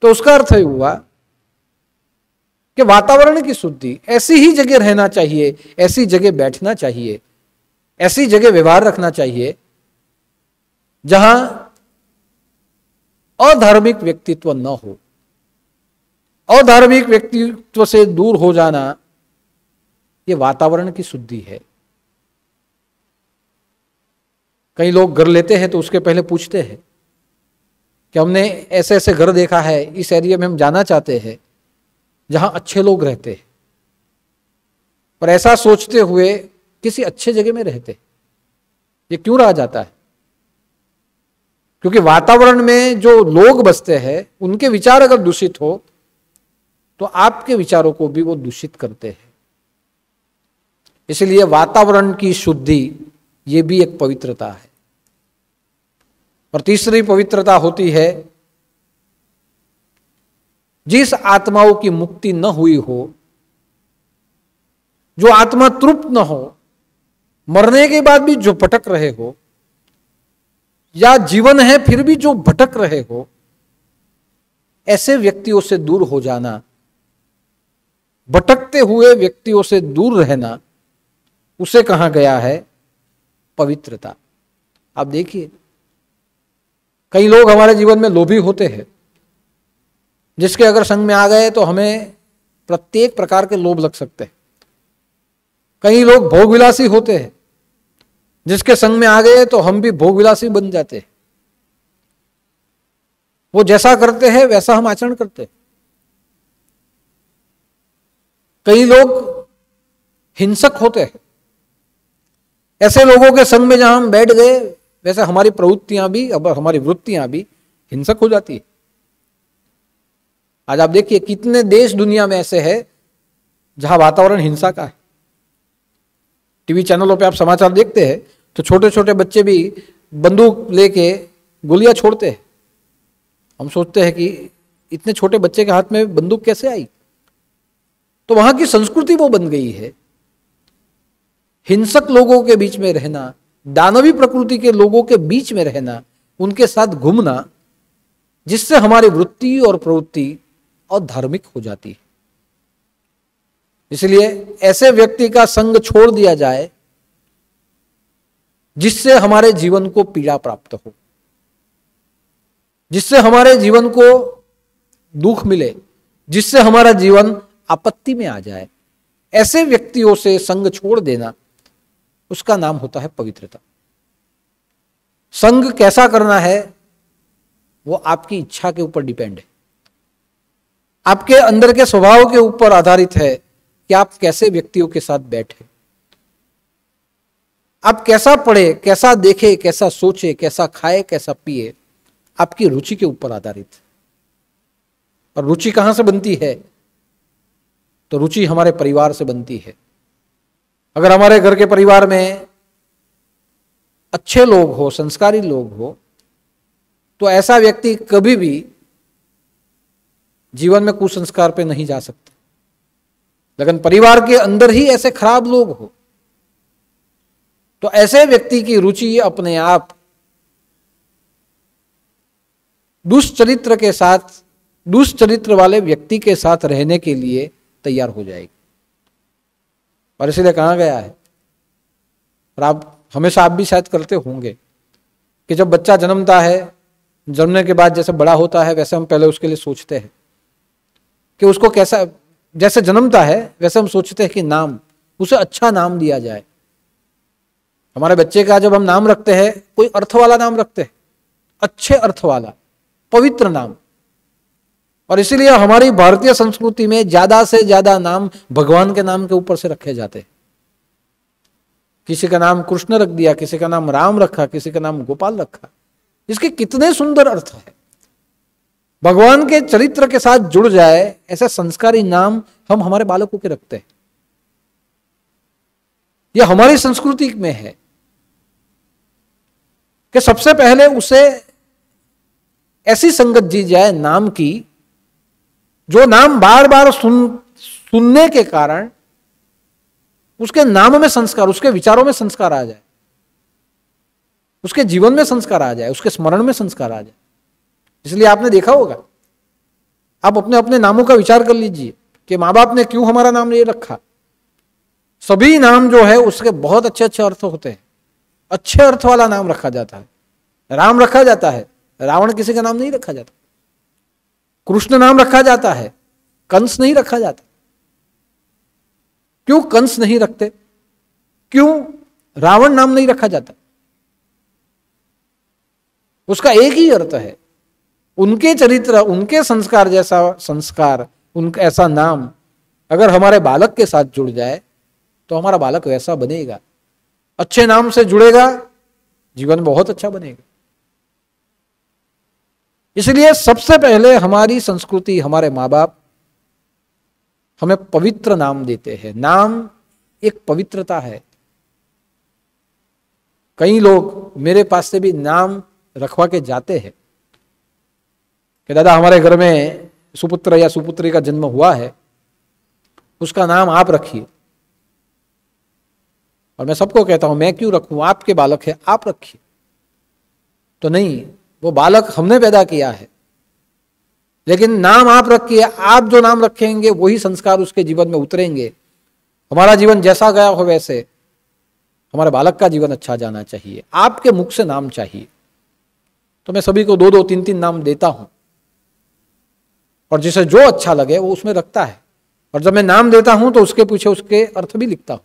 तो उसका अर्थ ये हुआ कि वातावरण की शुद्धि, ऐसी ही जगह रहना चाहिए, ऐसी जगह बैठना चाहिए, ऐसी जगह व्यवहार रखना चाहिए जहां अधार्मिक व्यक्तित्व न हो। अधार्मिक व्यक्तित्व से दूर हो जाना यह वातावरण की शुद्धि है। कई लोग घर लेते हैं तो उसके पहले पूछते हैं कि हमने ऐसे ऐसे घर देखा है, इस एरिया में हम जाना चाहते हैं जहां अच्छे लोग रहते हैं, पर ऐसा सोचते हुए किसी अच्छे जगह में रहते हैं। ये क्यों रहा जाता है? क्योंकि वातावरण में जो लोग बसते हैं उनके विचार अगर दूषित हो तो आपके विचारों को भी वो दूषित करते हैं। इसलिए वातावरण की शुद्धि ये भी एक पवित्रता है। और तीसरी पवित्रता होती है जिस आत्माओं की मुक्ति न हुई हो, जो आत्मा तृप्त न हो, मरने के बाद भी जो भटक रहे हो, या जीवन है फिर भी जो भटक रहे हो, ऐसे व्यक्तियों से दूर हो जाना, भटकते हुए व्यक्तियों से दूर रहना, उसे कहा गया है पवित्रता। आप देखिए कई लोग हमारे जीवन में लोभी होते हैं, जिसके अगर संग में आ गए तो हमें प्रत्येक प्रकार के लोभ लग सकते हैं। कई लोग भोगविलासी होते हैं, जिसके संग में आ गए तो हम भी भोगविलासी बन जाते हैं। वो जैसा करते हैं वैसा हम आचरण करते हैं। कई लोग हिंसक होते हैं। ऐसे लोगों के संग में जहां हम बैठ गए वैसे हमारी प्रवृत्तियां भी, अब हमारी वृत्तियां भी हिंसक हो जाती है। आज आप देखिए कितने देश दुनिया में ऐसे हैं जहां वातावरण हिंसा का है। टीवी चैनलों पे आप समाचार देखते हैं तो छोटे छोटे बच्चे भी बंदूक लेके गोलियां छोड़ते हैं। हम सोचते हैं कि इतने छोटे बच्चे के हाथ में बंदूक कैसे आई? तो वहां की संस्कृति वो बन गई है। हिंसक लोगों के बीच में रहना, दानवी प्रकृति के लोगों के बीच में रहना, उनके साथ घूमना, जिससे हमारी वृत्ति और प्रवृत्ति अधार्मिक हो जाती है। इसलिए ऐसे व्यक्ति का संग छोड़ दिया जाए जिससे हमारे जीवन को पीड़ा प्राप्त हो, जिससे हमारे जीवन को दुख मिले, जिससे हमारा जीवन आपत्ति में आ जाए। ऐसे व्यक्तियों से संग छोड़ देना, उसका नाम होता है पवित्रता। संग कैसा करना है वो आपकी इच्छा के ऊपर डिपेंड है, आपके अंदर के स्वभाव के ऊपर आधारित है कि आप कैसे व्यक्तियों के साथ बैठे, आप कैसा पढ़े, कैसा देखे, कैसा सोचे, कैसा खाए, कैसा पिए, आपकी रुचि के ऊपर आधारित है। और रुचि कहां से बनती है? तो रुचि हमारे परिवार से बनती है। अगर हमारे घर के परिवार में अच्छे लोग हो, संस्कारी लोग हो, तो ऐसा व्यक्ति कभी भी जीवन में कुसंस्कार पे नहीं जा सकता। लेकिन परिवार के अंदर ही ऐसे खराब लोग हो तो ऐसे व्यक्ति की रुचि अपने आप दुष्चरित्र के साथ दुष्चरित्र वाले व्यक्ति के साथ रहने के लिए तैयार हो जाएगी। और इसलिए कहा गया है, और आप भी शायद करते होंगे, कि जब बच्चा जन्मता है, जन्मने के बाद जैसे बड़ा होता है वैसे हम पहले उसके लिए सोचते हैं कि उसको कैसा, जैसे जन्मता है वैसे हम सोचते हैं कि नाम, उसे अच्छा नाम दिया जाए। हमारे बच्चे का जब हम नाम रखते हैं, कोई अर्थ वाला नाम रखते हैं, अच्छे अर्थ वाला, पवित्र नाम। और इसीलिए हमारी भारतीय संस्कृति में ज्यादा से ज्यादा नाम भगवान के नाम के ऊपर से रखे जाते हैं। किसी का नाम कृष्ण रख दिया, किसी का नाम राम रखा, किसी का नाम गोपाल रखा। इसके कितने सुंदर अर्थ है। भगवान के चरित्र के साथ जुड़ जाए ऐसा संस्कारी नाम हम हमारे बालकों के रखते हैं। यह हमारी संस्कृति में है कि सबसे पहले उसे ऐसी संगत दी जाए नाम की, जो नाम बार बार सुनने के कारण उसके नाम में संस्कार, उसके विचारों में संस्कार आ जाए, उसके जीवन में संस्कार आ जाए, उसके स्मरण में संस्कार आ जाए। इसलिए आपने देखा होगा, आप अपने अपने नामों का विचार कर लीजिए कि माँ बाप ने क्यों हमारा नाम ये रखा। सभी नाम जो है उसके बहुत अच्छे अच्छे अर्थ होते हैं। अच्छे अर्थ वाला नाम रखा जाता है। राम रखा जाता है, रावण किसी का नाम नहीं रखा जाता। कृष्ण नाम रखा जाता है, कंस नहीं रखा जाता। क्यों कंस नहीं रखते? क्यों रावण नाम नहीं रखा जाता? उसका एक ही अर्थ है, उनके चरित्र, उनके संस्कार जैसा संस्कार, उनका ऐसा नाम अगर हमारे बालक के साथ जुड़ जाए तो हमारा बालक वैसा बनेगा। अच्छे नाम से जुड़ेगा, जीवन बहुत अच्छा बनेगा। इसलिए सबसे पहले हमारी संस्कृति, हमारे माँ बाप हमें पवित्र नाम देते हैं। नाम एक पवित्रता है। कई लोग मेरे पास से भी नाम रखवा के जाते हैं कि दादा हमारे घर में सुपुत्र या सुपुत्री का जन्म हुआ है, उसका नाम आप रखिए। और मैं सबको कहता हूं, मैं क्यों रखूं, आपके बालक है, आप रखिए। तो नहीं, वो बालक हमने पैदा किया है, लेकिन नाम आप रखिए। आप जो नाम रखेंगे वही संस्कार उसके जीवन में उतरेंगे। हमारा जीवन जैसा गया हो वैसे हमारे बालक का जीवन अच्छा जाना चाहिए। आपके मुख से नाम चाहिए। तो मैं सभी को 2-2, 3-3 नाम देता हूं, और जिसे जो अच्छा लगे वो उसमें रखता है। और जब मैं नाम देता हूं तो उसके पीछे उसके अर्थ भी लिखता हूं।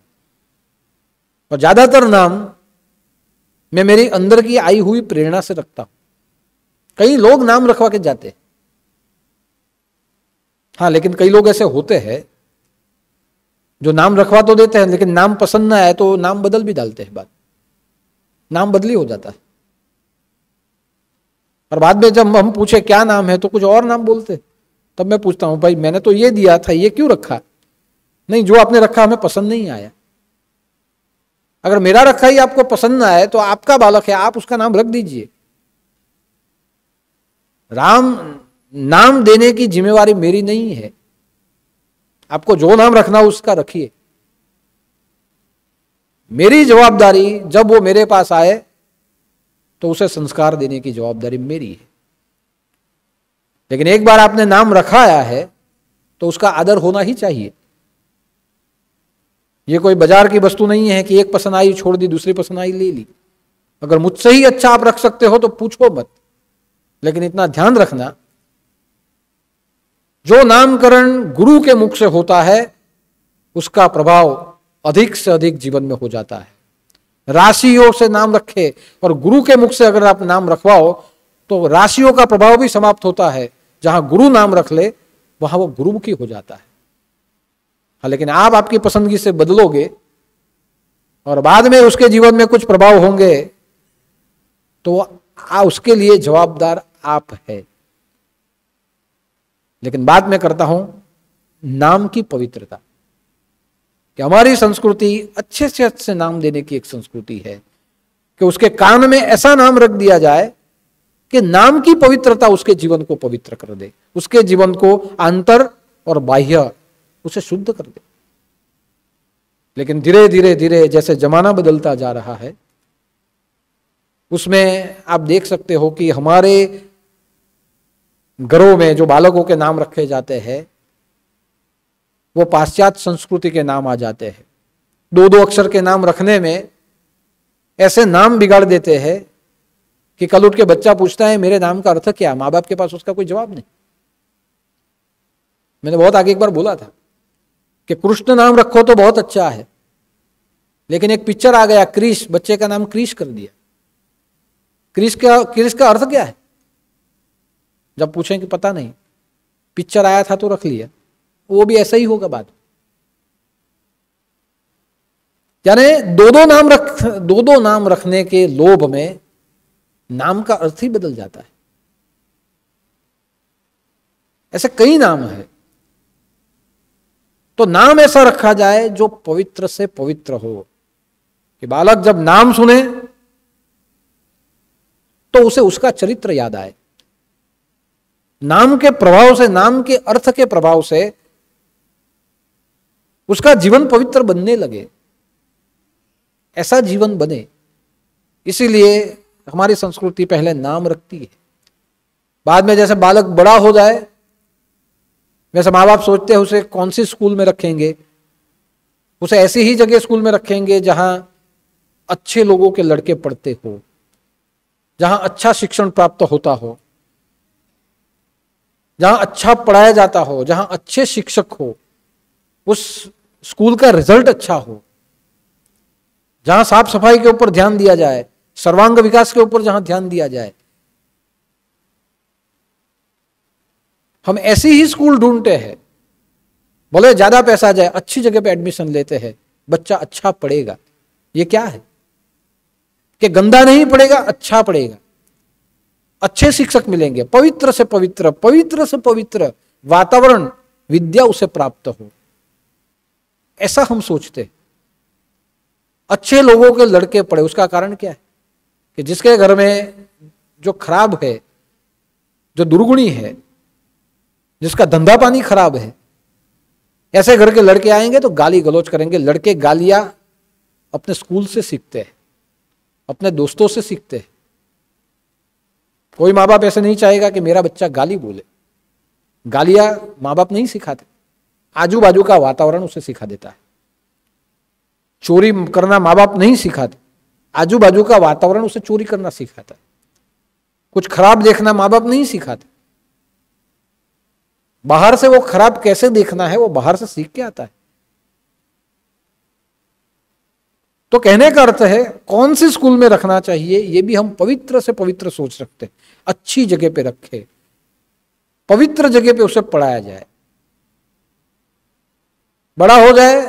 और ज्यादातर नाम मैं मेरी अंदर की आई हुई प्रेरणा से रखता हूं। कई लोग नाम रखवा के जाते हैं, हाँ, लेकिन कई लोग ऐसे होते हैं जो नाम रखवा तो देते हैं, लेकिन नाम पसंद ना आए तो नाम बदल भी डालते हैं। बाद नाम बदली हो जाता है, और बाद में जब हम पूछे क्या नाम है तो कुछ और नाम बोलते। तब मैं पूछता हूं, भाई मैंने तो ये दिया था, ये क्यों रखा? नहीं, जो आपने रखा हमें पसंद नहीं आया। अगर मेरा रखा ही आपको पसंद ना आए तो आपका बालक है, आप उसका नाम रख दीजिए। राम नाम देने की जिम्मेवारी मेरी नहीं है। आपको जो नाम रखना उसका रखिए। मेरी जवाबदारी, जब वो मेरे पास आए तो उसे संस्कार देने की जवाबदारी मेरी है। लेकिन एक बार आपने नाम रखाया है तो उसका आदर होना ही चाहिए। ये कोई बाजार की वस्तु नहीं है कि एक पसंद आई छोड़ दी, दूसरी पसंद आई ले ली। अगर मुझसे ही अच्छा आप रख सकते हो तो पूछो मत, लेकिन इतना ध्यान रखना, जो नामकरण गुरु के मुख से होता है उसका प्रभाव अधिक से अधिक जीवन में हो जाता है। राशियों से नाम रखे और गुरु के मुख से अगर आप नाम रखवाओ तो राशियों का प्रभाव भी समाप्त होता है। जहां गुरु नाम रख ले वहां वो गुरुमुखी हो जाता है। हाँ, लेकिन आप आपकी पसंदगी से बदलोगे और बाद में उसके जीवन में कुछ प्रभाव होंगे तो उसके लिए जवाबदार आप है। लेकिन बात मैं करता हूं नाम की पवित्रता, कि हमारी संस्कृति अच्छे से अच्छे नाम देने की एक संस्कृति है कि उसके कान में ऐसा नाम रख दिया जाए कि नाम की पवित्रता उसके जीवन को पवित्र कर दे, उसके जीवन को आंतर और बाह्य उसे शुद्ध कर दे। लेकिन धीरे धीरे धीरे जैसे जमाना बदलता जा रहा है, उसमें आप देख सकते हो कि हमारे घरों में जो बालकों के नाम रखे जाते हैं वो पाश्चात्य संस्कृति के नाम आ जाते हैं। दो दो अक्षर के नाम रखने में ऐसे नाम बिगाड़ देते हैं कि कल उठ के बच्चा पूछता है मेरे नाम का अर्थ क्या, माँ बाप के पास उसका कोई जवाब नहीं। मैंने बहुत आगे एक बार बोला था कि कृष्ण नाम रखो तो बहुत अच्छा है, लेकिन एक पिक्चर आ गया क्रिश, बच्चे का नाम क्रिश कर दिया। क्रिश का अर्थ क्या है? जब पूछें कि पता नहीं, पिक्चर आया था तो रख लिया। वो भी ऐसा ही होगा बाद में। यानी दो दो नाम रखने के लोभ में नाम का अर्थ ही बदल जाता है। ऐसे कई नाम है, तो नाम ऐसा रखा जाए जो पवित्र से पवित्र हो, कि बालक जब नाम सुने तो उसे उसका चरित्र याद आए। नाम के प्रभाव से, नाम के अर्थ के प्रभाव से उसका जीवन पवित्र बनने लगे, ऐसा जीवन बने। इसीलिए हमारी संस्कृति पहले नाम रखती है, बाद में जैसे बालक बड़ा हो जाए वैसे माँ बाप सोचते हैं उसे कौन सी स्कूल में रखेंगे। उसे ऐसी ही जगह स्कूल में रखेंगे जहां अच्छे लोगों के लड़के पढ़ते हो, जहां अच्छा शिक्षण प्राप्त होता हो, जहां अच्छा पढ़ाया जाता हो, जहां अच्छे शिक्षक हो, उस स्कूल का रिजल्ट अच्छा हो, जहां साफ सफाई के ऊपर ध्यान दिया जाए, सर्वांग विकास के ऊपर जहां ध्यान दिया जाए। हम ऐसी ही स्कूल ढूंढते हैं, बोले ज्यादा पैसा जाए, अच्छी जगह पे एडमिशन लेते हैं, बच्चा अच्छा पढ़ेगा। ये क्या है कि गंदा नहीं पढ़ेगा, अच्छा पढ़ेगा, अच्छे शिक्षक मिलेंगे, पवित्र से पवित्र वातावरण, विद्या उसे प्राप्त हो, ऐसा हम सोचते हैं। अच्छे लोगों के लड़के पढ़े, उसका कारण क्या है कि जिसके घर में जो खराब है, जो दुर्गुणी है, जिसका धंधा पानी खराब है, ऐसे घर के लड़के आएंगे तो गाली गलौज करेंगे। लड़के गालियां अपने स्कूल से सीखते हैं, अपने दोस्तों से सीखते हैं। कोई माँ बाप ऐसे नहीं चाहेगा कि मेरा बच्चा गाली बोले। गालियां माँ बाप नहीं सिखाते, आजू बाजू का वातावरण उसे सिखा देता है। चोरी करना माँ बाप नहीं सिखाते, आजू बाजू का वातावरण उसे चोरी करना सिखाता है। कुछ खराब देखना माँ बाप नहीं सिखाते, बाहर से वो खराब कैसे देखना है वो बाहर से सीख के आता है। तो कहने का अर्थ है कौन सी स्कूल में रखना चाहिए ये भी हम पवित्र से पवित्र सोच रखते हैं। अच्छी जगह पे रखे, पवित्र जगह पे उसे पढ़ाया जाए। बड़ा हो जाए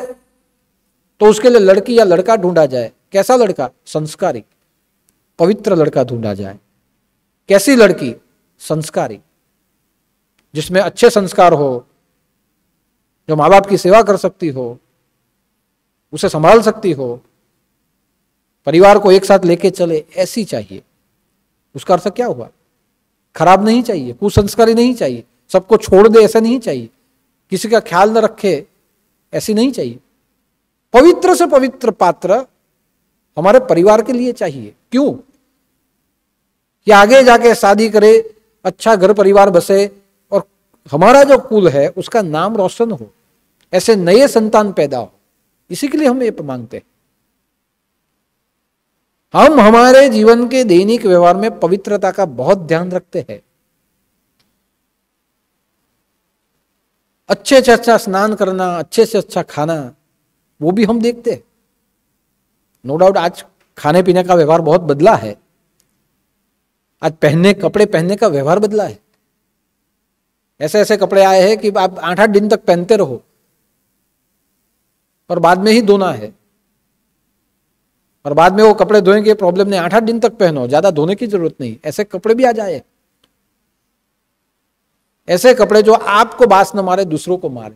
तो उसके लिए लड़की या लड़का ढूंढा जाए। कैसा लड़का? संस्कारी, पवित्र लड़का ढूंढा जाए। कैसी लड़की? संस्कारी, जिसमें अच्छे संस्कार हो, जो माँ बाप की सेवा कर सकती हो, उसे संभाल सकती हो, परिवार को एक साथ लेके चले, ऐसी चाहिए। उसका अर्थ क्या हुआ? खराब नहीं चाहिए, कुसंस्कारी नहीं चाहिए, सबको छोड़ दे ऐसा नहीं चाहिए, किसी का ख्याल न रखे ऐसी नहीं चाहिए। पवित्र से पवित्र पात्र हमारे परिवार के लिए चाहिए। क्यों? कि आगे जाके शादी करे, अच्छा घर परिवार बसे और हमारा जो कुल है उसका नाम रोशन हो, ऐसे नए संतान पैदा हो। इसी के लिए हम ये मांगते हैं। हम हमारे जीवन के दैनिक व्यवहार में पवित्रता का बहुत ध्यान रखते हैं। अच्छे से अच्छा स्नान करना, अच्छे से अच्छा खाना, वो भी हम देखते हैं। नो डाउट आज खाने पीने का व्यवहार बहुत बदला है, आज कपड़े पहनने का व्यवहार बदला है। ऐसे ऐसे कपड़े आए हैं कि आप 8-8 दिन तक पहनते रहो और बाद में ही धोना है, और बाद में वो कपड़े धोने की प्रॉब्लम नहीं, 8-8 दिन तक पहनो, ज्यादा धोने की जरूरत नहीं। ऐसे कपड़े भी आ जाए, ऐसे कपड़े जो आपको बास न मारे, दूसरों को मारे।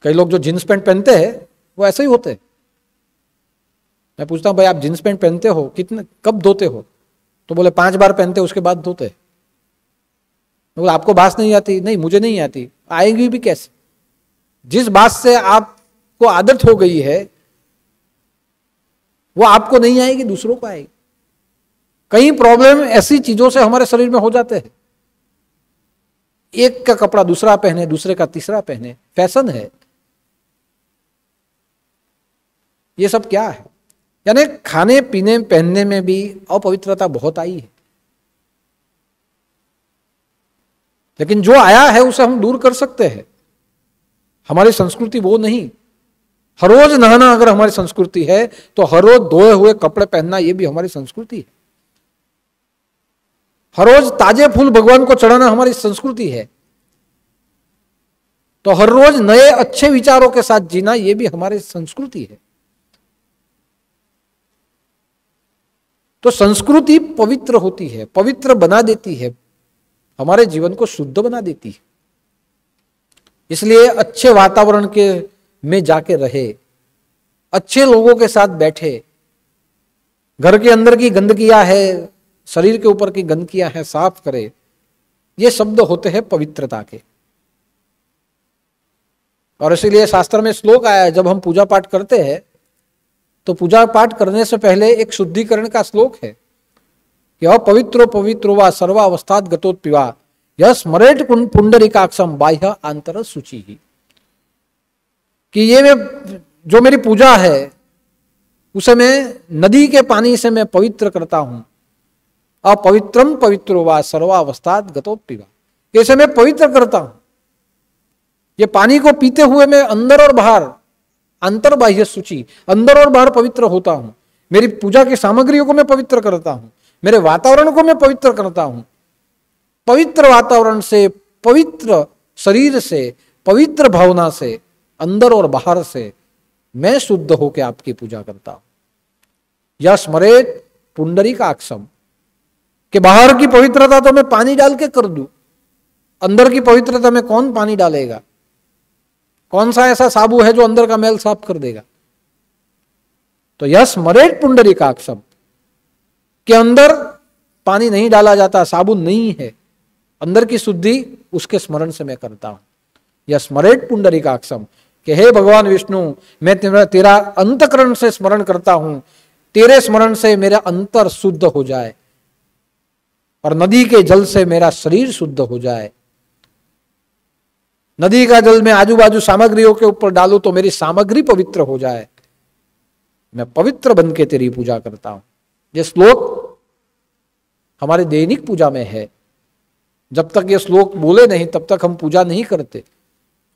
कई लोग जो जींस पैंट पहनते हैं वो ऐसे ही होते हैं। मैं पूछता हूं भाई आप जींस पैंट पहनते हो, कितने कब धोते हो? तो बोले 5 बार पहनते उसके बाद धोते। तो बोले आपको बास नहीं आती? नहीं मुझे नहीं आती। आएगी भी कैसे? जिस बात से आपको आदत हो गई है वो आपको नहीं आएगी, दूसरों को आएगी। कई प्रॉब्लम ऐसी चीजों से हमारे शरीर में हो जाते हैं एक का कपड़ा दूसरा पहने, दूसरे का तीसरा पहने, फैशन है। ये सब क्या है? यानी खाने पीने पहनने में भी अपवित्रता बहुत आई है। लेकिन जो आया है उसे हम दूर कर सकते हैं। हमारी संस्कृति वो नहीं। हर रोज नहाना अगर हमारी संस्कृति है तो हर रोज धोए हुए कपड़े पहनना ये भी हमारी संस्कृति है। हर रोज ताजे फूल भगवान को चढ़ाना हमारी संस्कृति है। तो हर रोज नए अच्छे विचारों के साथ जीना ये भी हमारी संस्कृति है। तो संस्कृति पवित्र होती है, पवित्र बना देती है, हमारे जीवन को शुद्ध बना देती है। इसलिए अच्छे वातावरण के में जाके रहे, अच्छे लोगों के साथ बैठे, घर के अंदर की गंदगियां है, शरीर के ऊपर की गंदगियां है, साफ करे। ये शब्द होते हैं पवित्रता के। और इसीलिए शास्त्र में श्लोक आया है, जब हम पूजा पाठ करते हैं तो पूजा पाठ करने से पहले एक शुद्धिकरण का श्लोक है कि अपवित्रो पवित्रो वा सर्वावस्थात गतोत्पिवा यह स्मरेट पुंडरीकाक्षम बाह्य आंतर शुचि ही। कि ये जो मेरी पूजा है उसे मैं नदी के पानी से मैं पवित्र करता हूं। अपवित्रम पवित्रो वा सर्वावस्थात गतोत्पिवा, इसे मैं पवित्र करता हूं। ये पानी को पीते हुए मैं अंदर और बाहर, अंतर बाह्य शुचि, अंदर और बाहर पवित्र होता हूं। मेरी पूजा की सामग्रियों को मैं पवित्र करता हूं, मेरे वातावरण को मैं पवित्र करता हूं। पवित्र वातावरण से, पवित्र शरीर से, पवित्र भावना से, अंदर और बाहर से मैं शुद्ध होकर आपकी पूजा करता हूं। यह स्मरेत पुंडरीकाक्षम, कि बाहर की पवित्रता तो मैं पानी डाल के कर दूं, अंदर की पवित्रता में कौन पानी डालेगा? कौन सा ऐसा साबु है जो अंदर का मैल साफ कर देगा? तो यह स्मरेट पुंडरीकाक्षम, के अंदर पानी नहीं डाला जाता, साबुन नहीं है, अंदर की शुद्धि उसके स्मरण से मैं करता हूं। यह स्मरेट पुंडरीकाक्षम, कि हे भगवान विष्णु, मैं तेरा अंतकरण से स्मरण करता हूं, तेरे स्मरण से मेरा अंतर शुद्ध हो जाए और नदी के जल से मेरा शरीर शुद्ध हो जाए। नदी का जल मैं आजू बाजू सामग्रियों के ऊपर डालूं तो मेरी सामग्री पवित्र हो जाए, मैं पवित्र बन के तेरी पूजा करता हूं। यह श्लोक हमारे दैनिक पूजा में है। जब तक ये श्लोक बोले नहीं तब तक हम पूजा नहीं करते।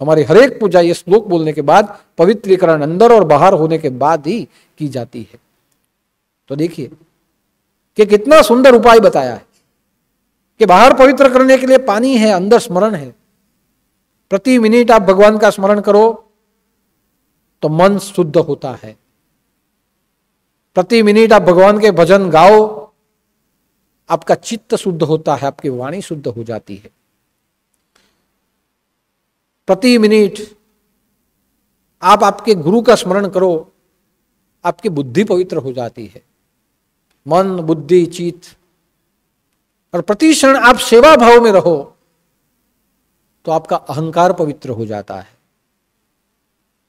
हमारी हर एक पूजा ये श्लोक बोलने के बाद, पवित्रीकरण अंदर और बाहर होने के बाद ही की जाती है। तो देखिए कि कितना सुंदर उपाय बताया है कि बाहर पवित्र करने के लिए पानी है, अंदर स्मरण है। प्रति मिनट आप भगवान का स्मरण करो तो मन शुद्ध होता है। प्रति मिनट आप भगवान के भजन गाओ, आपका चित्त शुद्ध होता है, आपकी वाणी शुद्ध हो जाती है। प्रति मिनट आप आपके गुरु का स्मरण करो, आपकी बुद्धि पवित्र हो जाती है, मन बुद्धि चित्त। और प्रति क्षण आप सेवा भाव में रहो तो आपका अहंकार पवित्र हो जाता है।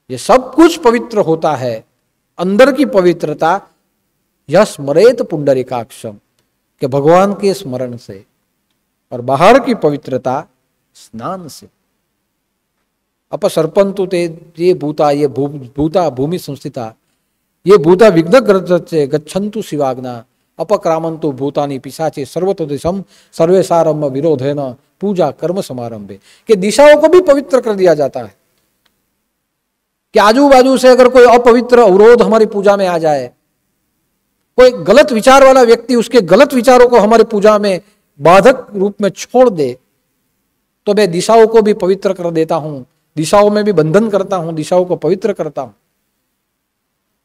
ये सब कुछ पवित्र होता है। अंदर की पवित्रता यह स्मरेत पुंडरीकाक्षम, के भगवान के स्मरण से, और बाहर की पवित्रता स्नान से। अपसर्पंतु ते ये भूता, ये भूता भूमि संस्थिता, ये भूता विघ्न गच्छन्तु शिवाग्ना, अपक्रामंतु भूतानि पिशाचे सर्वतो दिशम सर्वेसारम्भ विरोधेन पूजा कर्म समारंभे। कि दिशाओं को भी पवित्र कर दिया जाता है कि आजू बाजू से अगर कोई अपवित्र अवरोध हमारी पूजा में आ जाए, कोई गलत विचार वाला व्यक्ति उसके गलत विचारों को हमारी पूजा में बाधक रूप में छोड़ दे, तो मैं दिशाओं को भी पवित्र कर देता हूं, दिशाओं में भी बंधन करता हूं, दिशाओं को पवित्र करता हूं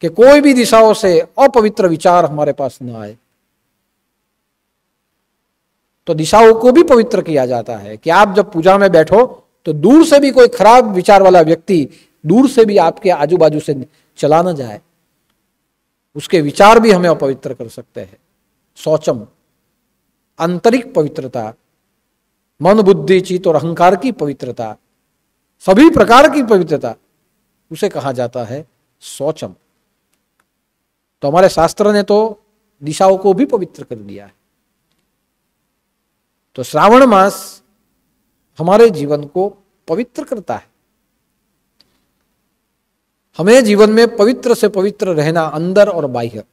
कि कोई भी दिशाओं से अपवित्र विचार हमारे पास न आए। तो दिशाओं को भी पवित्र किया जाता है कि आप जब पूजा में बैठो तो दूर से भी कोई खराब विचार वाला व्यक्ति दूर से भी आपके आजू बाजू से चला न जाए, उसके विचार भी हमें अपवित्र कर सकते हैं। शौचम, आंतरिक पवित्रता, मन बुद्धि चित्त और अहंकार की पवित्रता, सभी प्रकार की पवित्रता, उसे कहा जाता है शौचम। तो हमारे शास्त्र ने तो दिशाओं को भी पवित्र कर दिया है। तो श्रावण मास हमारे जीवन को पवित्र करता है। हमें जीवन में पवित्र से पवित्र रहना, अंदर और बाह्य।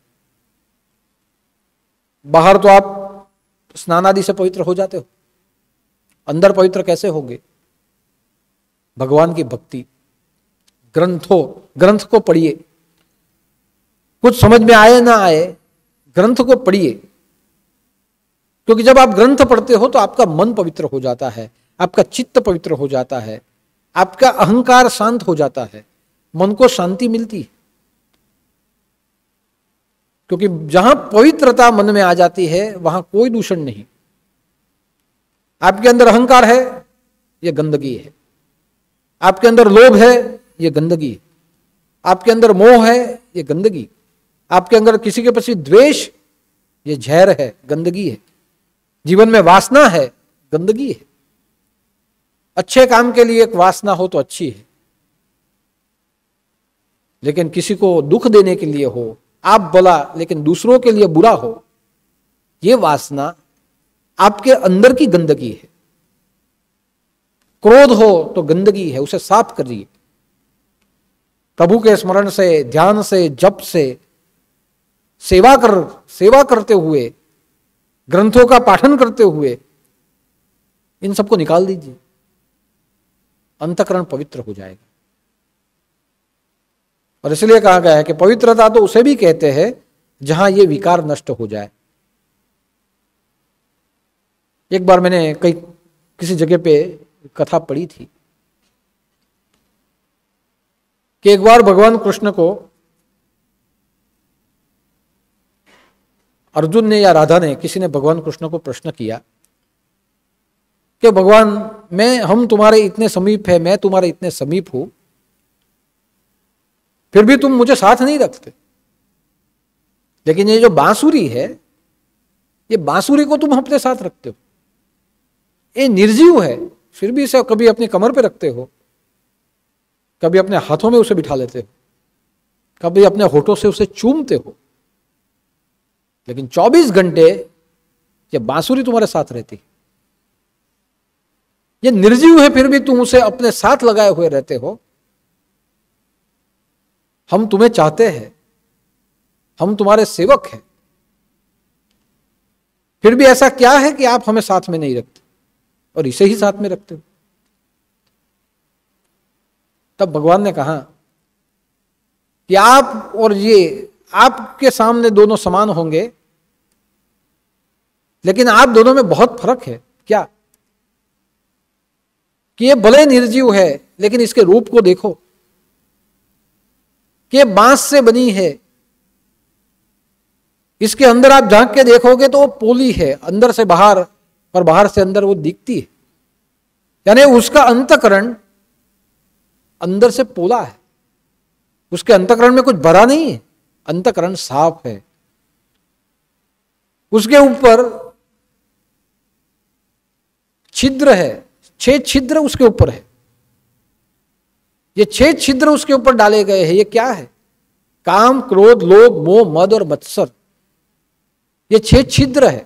बाहर तो आप स्नान आदि से पवित्र हो जाते हो, अंदर पवित्र कैसे होंगे? भगवान की भक्ति, ग्रंथ को पढ़िए, कुछ समझ में आए ना आए ग्रंथ को पढ़िए, क्योंकि जब आप ग्रंथ पढ़ते हो तो आपका मन पवित्र हो जाता है, आपका चित्त पवित्र हो जाता है, आपका अहंकार शांत हो जाता है, मन को शांति मिलती है। क्योंकि जहां पवित्रता मन में आ जाती है वहां कोई दूषण नहीं। आपके अंदर अहंकार है, यह गंदगी है। आपके अंदर लोभ है, यह गंदगी है। आपके अंदर मोह है, यह गंदगी। आपके अंदर किसी के प्रति द्वेष, यह जहर है, गंदगी है। जीवन में वासना है, गंदगी है। अच्छे काम के लिए एक वासना हो तो अच्छी है, लेकिन किसी को दुख देने के लिए हो, आप भला लेकिन दूसरों के लिए बुरा हो, यह वासना आपके अंदर की गंदगी है। क्रोध हो तो गंदगी है, उसे साफ करिए। प्रभु के स्मरण से, ध्यान से, जप से, सेवा करते हुए, ग्रंथों का पाठन करते हुए इन सबको निकाल दीजिए, अंतःकरण पवित्र हो जाएगा। और इसलिए कहा गया है कि पवित्रता तो उसे भी कहते हैं जहां ये विकार नष्ट हो जाए। एक बार मैंने किसी जगह पे कथा पढ़ी थी कि एक बार भगवान कृष्ण को अर्जुन ने या राधा ने, किसी ने भगवान कृष्ण को प्रश्न किया कि भगवान, हम तुम्हारे इतने समीप है, मैं तुम्हारे इतने समीप हूं, फिर भी तुम मुझे साथ नहीं रखते। लेकिन ये जो बांसुरी है, ये बांसुरी को तुम अपने साथ रखते हो। ये निर्जीव है, फिर भी इसे कभी अपनी कमर पे रखते हो, कभी अपने हाथों में उसे बिठा लेते हो, कभी अपने होठों से उसे चूमते हो, लेकिन 24 घंटे ये बांसुरी तुम्हारे साथ रहती है। ये निर्जीव है, फिर भी तुम उसे अपने साथ लगाए हुए रहते हो। हम तुम्हें चाहते हैं, हम तुम्हारे सेवक हैं, फिर भी ऐसा क्या है कि आप हमें साथ में नहीं रखते और इसे ही साथ में रखते हो? तब भगवान ने कहा कि आप और ये आपके सामने दोनों समान होंगे, लेकिन आप दोनों में बहुत फर्क है। क्या? कि ये भले निर्जीव है, लेकिन इसके रूप को देखो कि बांस से बनी है। इसके अंदर आप झांक के देखोगे तो वो पोली है, अंदर से बाहर और बाहर से अंदर वो दिखती है। यानी उसका अंतःकरण अंदर से पोला है, उसके अंतःकरण में कुछ भरा नहीं है, अंतःकरण साफ है। उसके ऊपर छिद्र है, 6 छिद्र उसके ऊपर है। ये 6 छिद्र उसके ऊपर डाले गए हैं। ये क्या है? काम, क्रोध, लोभ, मोह, मद और मत्सर। ये 6 छिद्र है।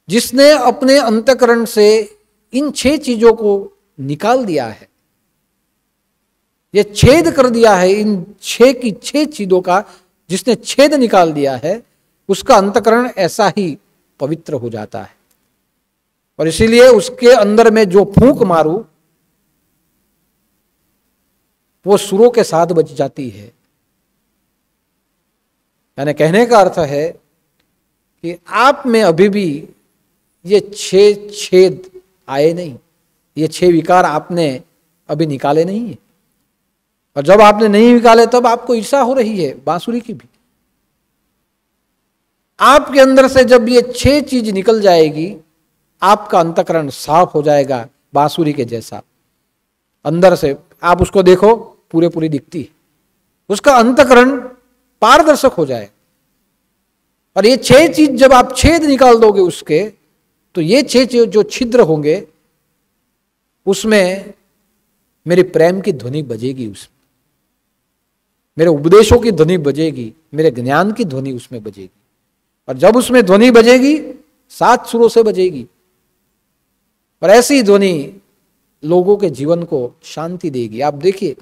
जिसने अपने अंतःकरण से इन 6 चीजों को निकाल दिया है, ये छेद कर दिया है, इन 6 की 6 चीजों का जिसने छेद निकाल दिया है, उसका अंतःकरण ऐसा ही पवित्र हो जाता है। और इसीलिए उसके अंदर में जो फूंक मारू वो सुरों के साथ बच जाती है। यानी कहने का अर्थ है कि आप में अभी भी ये 6 छेद आए नहीं, ये 6 विकार आपने अभी निकाले नहीं है। और जब आपने नहीं निकाले तब आपको ईर्ष्या हो रही है बांसुरी की भी। आपके अंदर से जब ये 6 चीज निकल जाएगी, आपका अंतःकरण साफ हो जाएगा बांसुरी के जैसा। अंदर से आप उसको देखो, पूरी दिखती है, उसका अंतःकरण पारदर्शक हो जाए। और ये 6 चीज जब आप छेद निकाल दोगे उसके, तो ये 6 जो छिद्र होंगे उसमें मेरे प्रेम की ध्वनि बजेगी, उसमें मेरे उपदेशों की ध्वनि बजेगी, मेरे ज्ञान की ध्वनि उसमें बजेगी। और जब उसमें ध्वनि बजेगी 7 सुरों से बजेगी। और ऐसी ध्वनि लोगों के जीवन को शांति देगी। आप देखिए,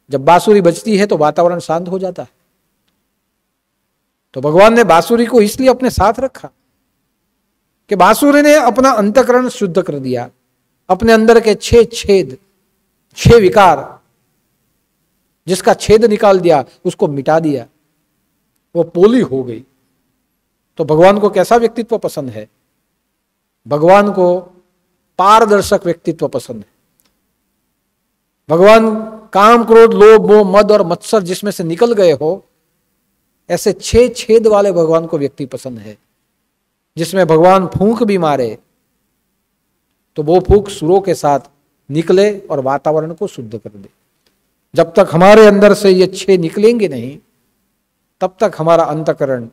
जब बांसुरी बजती है तो वातावरण शांत हो जाता है। तो भगवान ने बांसुरी को इसलिए अपने साथ रखा कि बांसुरी ने अपना अंतःकरण शुद्ध कर दिया, अपने अंदर के 6 छेद, 6 विकार, जिसका छेद निकाल दिया, उसको मिटा दिया, वो पोली हो गई। तो भगवान को कैसा व्यक्तित्व पसंद है? भगवान को पारदर्शक व्यक्तित्व पसंद है। भगवान काम, क्रोध, लोभ, मोह, मद और मत्सर जिसमें से निकल गए हो, ऐसे 6 छेद वाले भगवान को व्यक्ति पसंद है, जिसमें भगवान फूंक भी मारे तो वो फूंक सुरों के साथ निकले और वातावरण को शुद्ध कर दे। जब तक हमारे अंदर से ये 6 निकलेंगे नहीं, तब तक हमारा अंतःकरण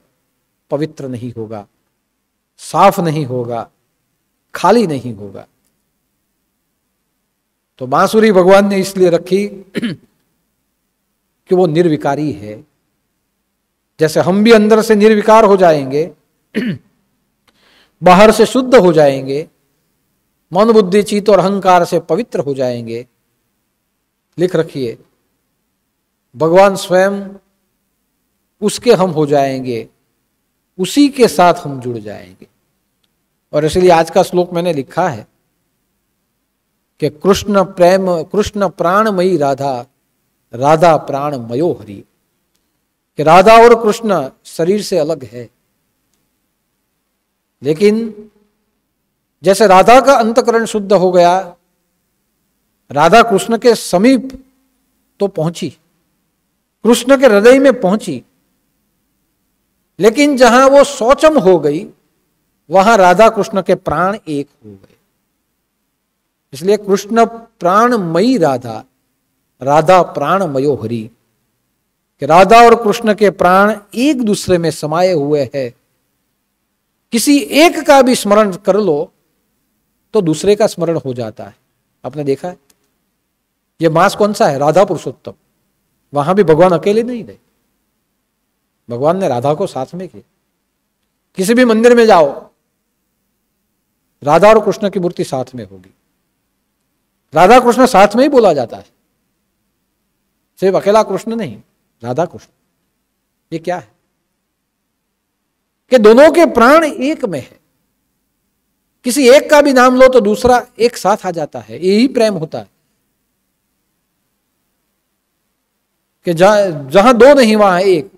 पवित्र नहीं होगा, साफ नहीं होगा, खाली नहीं होगा। तो बांसुरी भगवान ने इसलिए रखी कि वो निर्विकारी है। जैसे हम भी अंदर से निर्विकार हो जाएंगे, बाहर से शुद्ध हो जाएंगे, मन, बुद्धि, चित्त और अहंकार से पवित्र हो जाएंगे। लिख रखिए, भगवान स्वयं उसके हम हो जाएंगे, उसी के साथ हम जुड़ जाएंगे। और इसलिए आज का श्लोक मैंने लिखा है कि कृष्ण प्रेम, कृष्ण प्राणमयी राधा, राधा प्राणमयो हरि। कि राधा और कृष्ण शरीर से अलग है, लेकिन जैसे राधा का अंतःकरण शुद्ध हो गया, राधा कृष्ण के समीप तो पहुंची, कृष्ण के हृदय में पहुंची, लेकिन जहां वो शौचम हो गई, वहां राधा कृष्ण के प्राण एक हो गए। इसलिए कृष्ण प्राणमयी राधा, राधा प्राणमयो हरि। कि राधा और कृष्ण के प्राण एक दूसरे में समाये हुए हैं। किसी एक का भी स्मरण कर लो तो दूसरे का स्मरण हो जाता है। आपने देखा है, ये मास कौन सा है? राधा पुरुषोत्तम। वहां भी भगवान अकेले नहीं रहे, भगवान ने राधा को साथ में किया। किसी भी मंदिर में जाओ, राधा और कृष्ण की मूर्ति साथ में होगी, राधा कृष्ण साथ में ही बोला जाता है, सिर्फ अकेला कृष्ण नहीं, राधा कृष्ण। ये क्या है कि दोनों के प्राण एक में है। किसी एक का भी नाम लो तो दूसरा एक साथ आ जाता है। यही प्रेम होता है कि जहां दो नहीं वहां एक।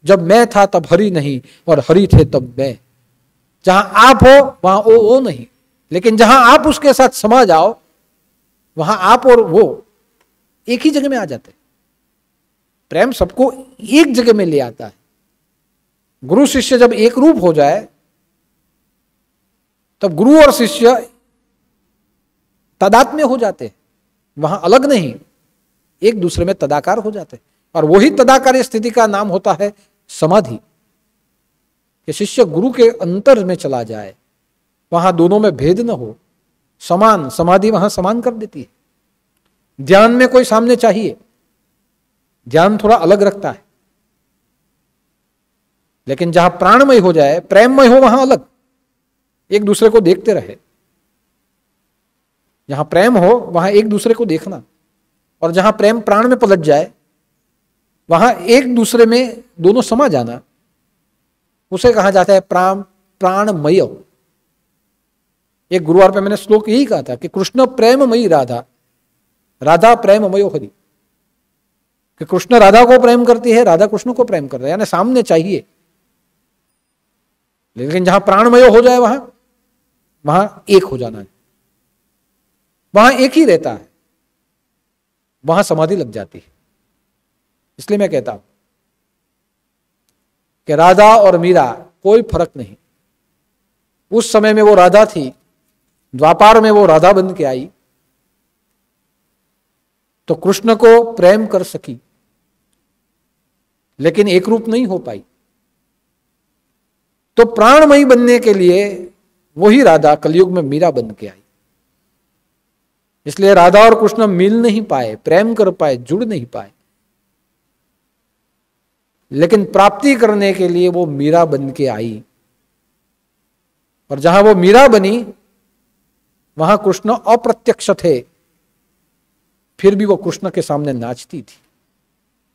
जब मैं था तब हरि नहीं, और हरि थे तब मैं। जहां आप हो वहां वो नहीं, लेकिन जहां आप उसके साथ समा जाओ, वहां आप और वो एक ही जगह में आ जाते हैं। प्रेम सबको एक जगह में ले आता है। गुरु शिष्य जब एक रूप हो जाए, तब गुरु और शिष्य तादात्म्य हो जाते हैं। वहां अलग नहीं, एक दूसरे में तदाकार हो जाते हैं। और वही तदाकारी स्थिति का नाम होता है समाधि। कि शिष्य गुरु के अंतर में चला जाए, वहां दोनों में भेद न हो, समान। समाधि वहां समान कर देती है। ध्यान में कोई सामने चाहिए, ध्यान थोड़ा अलग रखता है, लेकिन जहां प्राणमय हो जाए, प्रेममय हो, वहां अलग, एक दूसरे को देखते रहे। जहां प्रेम हो वहां एक दूसरे को देखना, और जहां प्रेम प्राण में पलट जाए, वहां एक दूसरे में दोनों समा जाना, उसे कहा जाता है प्राणमय। एक गुरुवार पे मैंने श्लोक यही कहा था कि कृष्ण प्रेममयी राधा, राधा प्रेममयो हरि। कि कृष्ण राधा को प्रेम करती है, राधा कृष्ण को प्रेम कर रहा है, यानी सामने चाहिए। लेकिन जहां प्राणमय हो जाए, वहां एक हो जाना है, वहां एक ही रहता है, वहां समाधि लग जाती है। इसलिए मैं कहता हूं कि राधा और मीरा कोई फर्क नहीं। उस समय में वो राधा थी, द्वापार में वो राधा बन के आई, तो कृष्ण को प्रेम कर सकी, लेकिन एक रूप नहीं हो पाई। तो प्राणमयी बनने के लिए वही राधा कलयुग में मीरा बन के आई। इसलिए राधा और कृष्ण मिल नहीं पाए, प्रेम कर पाए, जुड़ नहीं पाए, लेकिन प्राप्ति करने के लिए वो मीरा बन के आई। और जहां वो मीरा बनी, वहां कृष्ण अप्रत्यक्ष थे, फिर भी वो कृष्ण के सामने नाचती थी।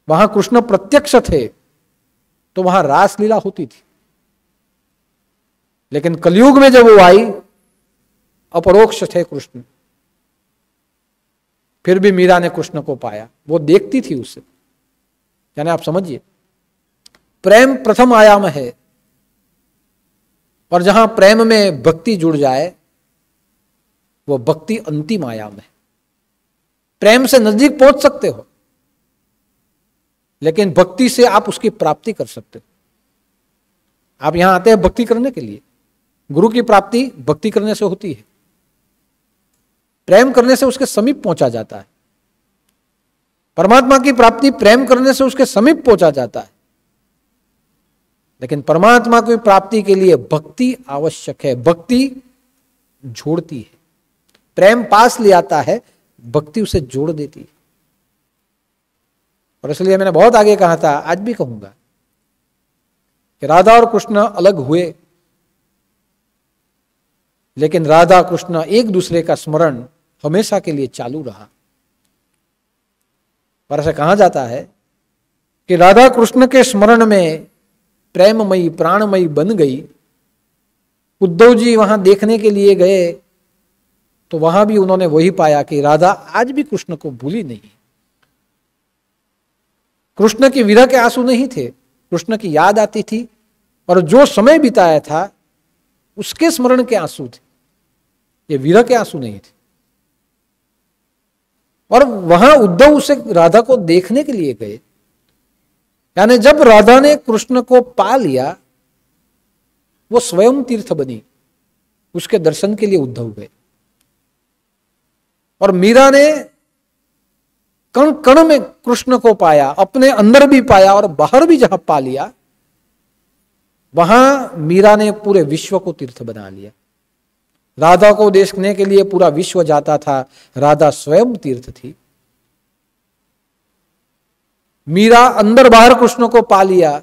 वहां कृष्ण प्रत्यक्ष थे तो वहां रासलीला होती थी। लेकिन कलयुग में जब वो आई, अपरोक्ष थे कृष्ण, फिर भी मीरा ने कृष्ण को पाया, वो देखती थी उससे। यानी आप समझिए, प्रेम प्रथम आयाम है, और जहां प्रेम में भक्ति जुड़ जाए वो भक्ति अंतिम आयाम है। प्रेम से नजदीक पहुंच सकते हो, लेकिन भक्ति से आप उसकी प्राप्ति कर सकते हो। आप यहां आते हैं भक्ति करने के लिए, गुरु की प्राप्ति भक्ति करने से होती है। प्रेम करने से उसके समीप पहुंचा जाता है। परमात्मा की प्राप्ति प्रेम करने से उसके समीप पहुंचा जाता है। लेकिन परमात्मा की प्राप्ति के लिए भक्ति आवश्यक है। भक्ति जोड़ती है, प्रेम पास ले आता है, भक्ति उसे जोड़ देती है। और इसलिए मैंने बहुत आगे कहा था, आज भी कहूंगा कि राधा और कृष्ण अलग हुए, लेकिन राधा कृष्ण एक दूसरे का स्मरण हमेशा के लिए चालू रहा। पर ऐसा कहा जाता है कि राधा कृष्ण के स्मरण में प्रेममयी प्राणमयी बन गई। उद्धव जी वहां देखने के लिए गए तो वहां भी उन्होंने वही पाया कि राधा आज भी कृष्ण को भूली नहीं। कृष्ण की विरह के आंसू नहीं थे, कृष्ण की याद आती थी, और जो समय बिताया था उसके स्मरण के आंसू थे, ये विरह के आंसू नहीं थे। और वहां उद्धव उसे राधा को देखने के लिए गए। यानी जब राधा ने कृष्ण को पा लिया, वो स्वयं तीर्थ बनी, उसके दर्शन के लिए उद्धव गए। और मीरा ने कण कण में कृष्ण को पाया, अपने अंदर भी पाया और बाहर भी जहां पा लिया, वहां मीरा ने पूरे विश्व को तीर्थ बना लिया। राधा को देखने के लिए पूरा विश्व जाता था, राधा स्वयं तीर्थ थी। मीरा अंदर बाहर कृष्ण को पा लिया,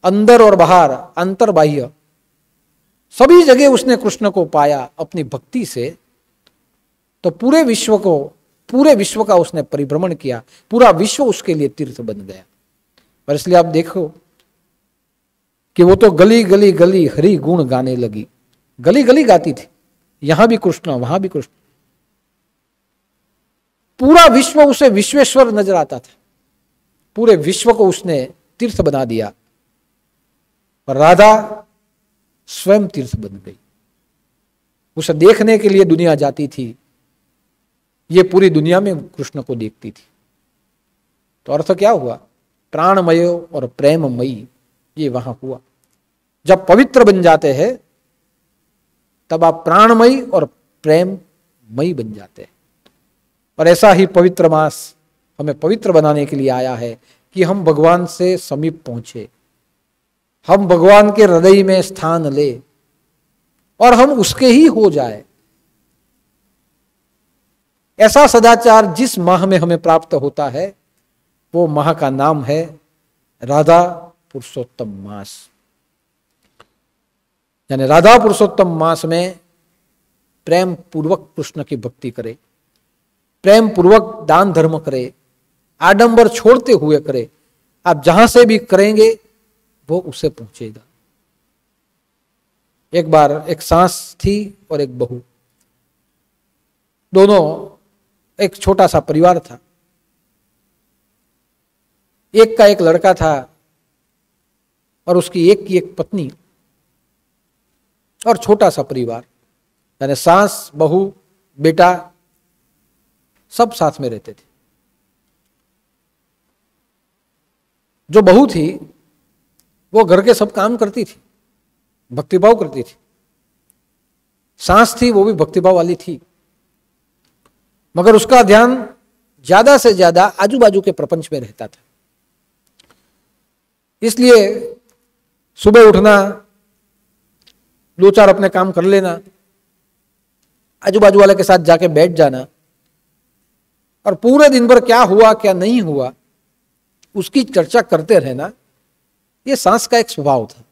अंदर और बाहर, अंतर बाह्य सभी जगह उसने कृष्ण को पाया अपनी भक्ति से। तो पूरे विश्व का उसने परिभ्रमण किया, पूरा विश्व उसके लिए तीर्थ बन गया। और इसलिए आप देखो कि वो तो गली गली गली हरि गुण गाने लगी, गली गली गाती थी, यहां भी कृष्ण वहां भी कृष्ण। पूरा विश्व उसे विश्वेश्वर नजर आता था, पूरे विश्व को उसने तीर्थ बना दिया। और राधा स्वयं तीर्थ बन गई, उसे देखने के लिए दुनिया जाती थी, ये पूरी दुनिया में कृष्ण को देखती थी। तो अर्थ क्या हुआ? प्राणमय और प्रेममयी ये वहां हुआ। जब पवित्र बन जाते हैं तब आप प्राणमयी और प्रेममयी बन जाते हैं। और ऐसा ही पवित्र मास हमें पवित्र बनाने के लिए आया है कि हम भगवान से समीप पहुंचे, हम भगवान के हृदय में स्थान ले और हम उसके ही हो जाए। ऐसा सदाचार जिस माह में हमें प्राप्त होता है वो माह का नाम है राधा पुरुषोत्तम मास। यानी राधा पुरुषोत्तम मास में प्रेम पूर्वक कृष्ण की भक्ति करे, प्रेम पूर्वक दान धर्म करे, आडंबर छोड़ते हुए करे। आप जहां से भी करेंगे वो उसे पहुंचेगा। एक बार एक सास थी और एक बहू, दोनों एक छोटा सा परिवार था। एक का एक लड़का था और उसकी एक की एक पत्नी और छोटा सा परिवार, यानी सास बहू बेटा सब साथ में रहते थे। जो बहू थी वो घर के सब काम करती थी, भक्तिभाव करती थी। सास थी वो भी भक्तिभाव वाली थी, मगर उसका ध्यान ज्यादा से ज्यादा आजू बाजू के प्रपंच में रहता था। इसलिए सुबह उठना, दो चार अपने काम कर लेना, आजू बाजू वाले के साथ जाके बैठ जाना और पूरे दिन भर क्या हुआ क्या नहीं हुआ उसकी चर्चा करते रहना, ये सास का एक स्वभाव था।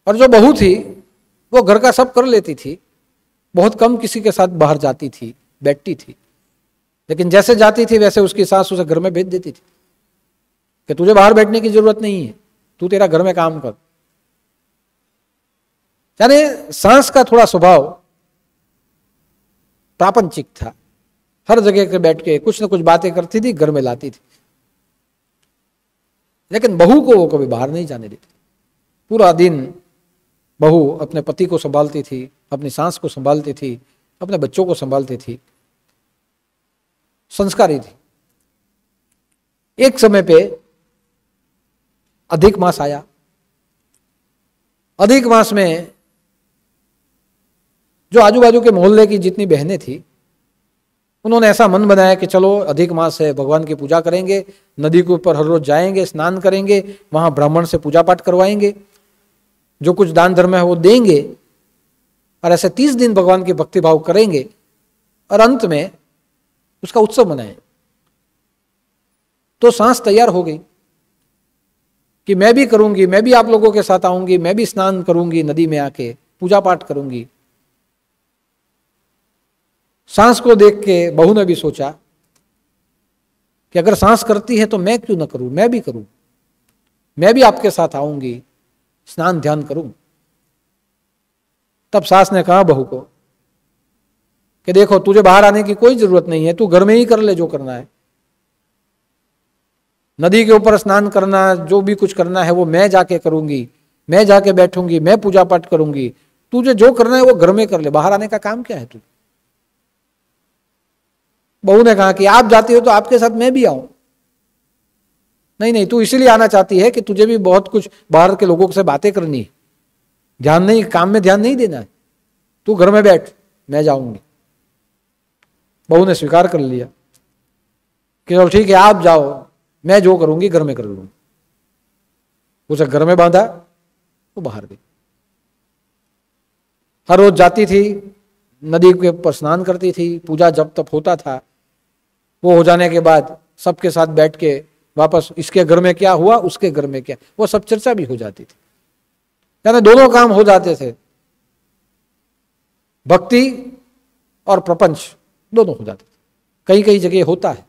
और जो बहू थी वो घर का सब कर लेती थी, बहुत कम किसी के साथ बाहर जाती थी, बैठती थी, लेकिन जैसे जाती थी वैसे उसकी सास उसे घर में भेज देती थी कि तुझे बाहर बैठने की जरूरत नहीं है, तू तेरा घर में काम कर। यानी सास का थोड़ा स्वभाव प्रापंचिक था, हर जगह के बैठ के कुछ न कुछ बातें करती थी, घर में लाती थी, लेकिन बहू को वो कभी बाहर नहीं जाने देती। पूरा दिन बहू अपने पति को संभालती थी, अपनी सास को संभालती थी, अपने बच्चों को संभालती थी, संस्कारी थी। एक समय पे अधिक मास आया। अधिक मास में जो आजू बाजू के मोहल्ले की जितनी बहनें थी, उन्होंने ऐसा मन बनाया कि चलो अधिक मास है, भगवान की पूजा करेंगे, नदी के ऊपर हर रोज जाएंगे, स्नान करेंगे, वहां ब्राह्मण से पूजा पाठ करवाएंगे, जो कुछ दान धर्म है वो देंगे, और ऐसे 30 दिन भगवान की भक्ति भाव करेंगे और अंत में उसका उत्सव मनाएं। तो सांस तैयार हो गई कि मैं भी करूंगी, मैं भी आप लोगों के साथ आऊंगी, मैं भी स्नान करूंगी, नदी में आके पूजा पाठ करूंगी। सांस को देख के बहू ने भी सोचा कि अगर सांस करती है तो मैं क्यों ना करूं, मैं भी करूं, मैं भी आपके साथ आऊंगी, स्नान ध्यान करूं। तब सास ने कहा बहू को कि देखो तुझे बाहर आने की कोई जरूरत नहीं है, तू घर में ही कर ले जो करना है, नदी के ऊपर स्नान करना, जो भी कुछ करना है वो मैं जाके करूंगी, मैं जाके बैठूंगी, मैं पूजा पाठ करूंगी, तुझे जो करना है वो घर में कर ले, बाहर आने का काम क्या है तुझे। बहू ने कहा कि आप जाती हो तो आपके साथ मैं भी आऊं। नहीं नहीं, तू इसीलिए आना चाहती है कि तुझे भी बहुत कुछ बाहर के लोगों से बातें करनी है, ध्यान नहीं, काम में ध्यान नहीं देना है, तू घर में बैठ, मैं जाऊंगी। बहू ने स्वीकार कर लिया कि चलो ठीक है आप जाओ, मैं जो करूंगी घर में कर लूंगी। उसे घर में बांधा, वो बाहर गई। हर रोज जाती थी, नदी के ऊपर स्नान करती थी, पूजा जब तब होता था, वो हो जाने के बाद सबके साथ बैठ के वापस इसके घर में क्या हुआ, उसके घर में क्या, वो सब चर्चा भी हो जाती थी। यानी दोनों काम हो जाते थे, भक्ति और प्रपंच दोनों हो जाते थे। कई कई जगह होता है